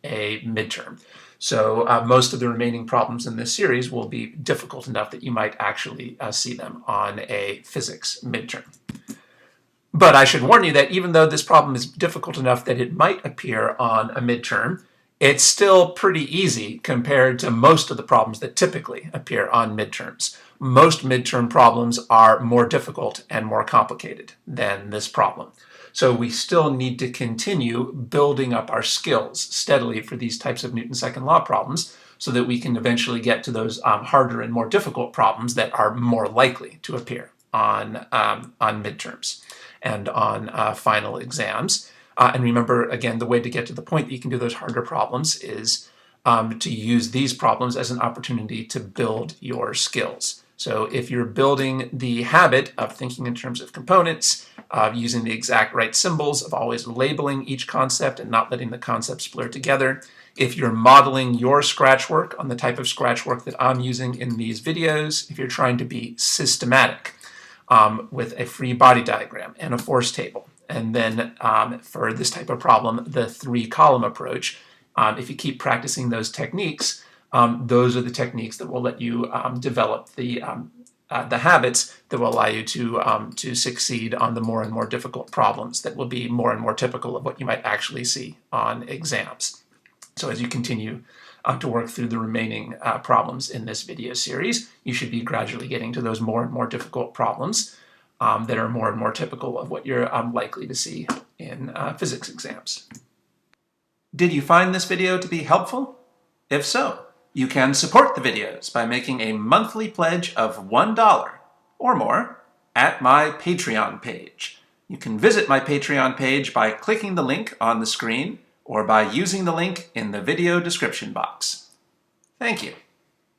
a midterm. So most of the remaining problems in this series will be difficult enough that you might actually see them on a physics midterm. But I should warn you that even though this problem is difficult enough that it might appear on a midterm, it's still pretty easy compared to most of the problems that typically appear on midterms. Most midterm problems are more difficult and more complicated than this problem. So we still need to continue building up our skills steadily for these types of Newton's second law problems so that we can eventually get to those harder and more difficult problems that are more likely to appear on midterms and on final exams. And remember, again, the way to get to the point that you can do those harder problems is to use these problems as an opportunity to build your skills. So if you're building the habit of thinking in terms of components, of using the exact right symbols, of always labeling each concept and not letting the concepts blur together, If you're modeling your scratch work on the type of scratch work that I'm using in these videos, if you're trying to be systematic with a free body diagram and a force table, and then for this type of problem, the 3-column approach, if you keep practicing those techniques, those are the techniques that will let you develop the habits that will allow you to succeed on the more and more difficult problems that will be more and more typical of what you might actually see on exams. So as you continue to work through the remaining problems in this video series, you should be gradually getting to those more and more difficult problems that are more and more typical of what you're likely to see in physics exams. Did you find this video to be helpful? If so, you can support the videos by making a monthly pledge of $1 or more at my Patreon page. You can visit my Patreon page by clicking the link on the screen or by using the link in the video description box. Thank you.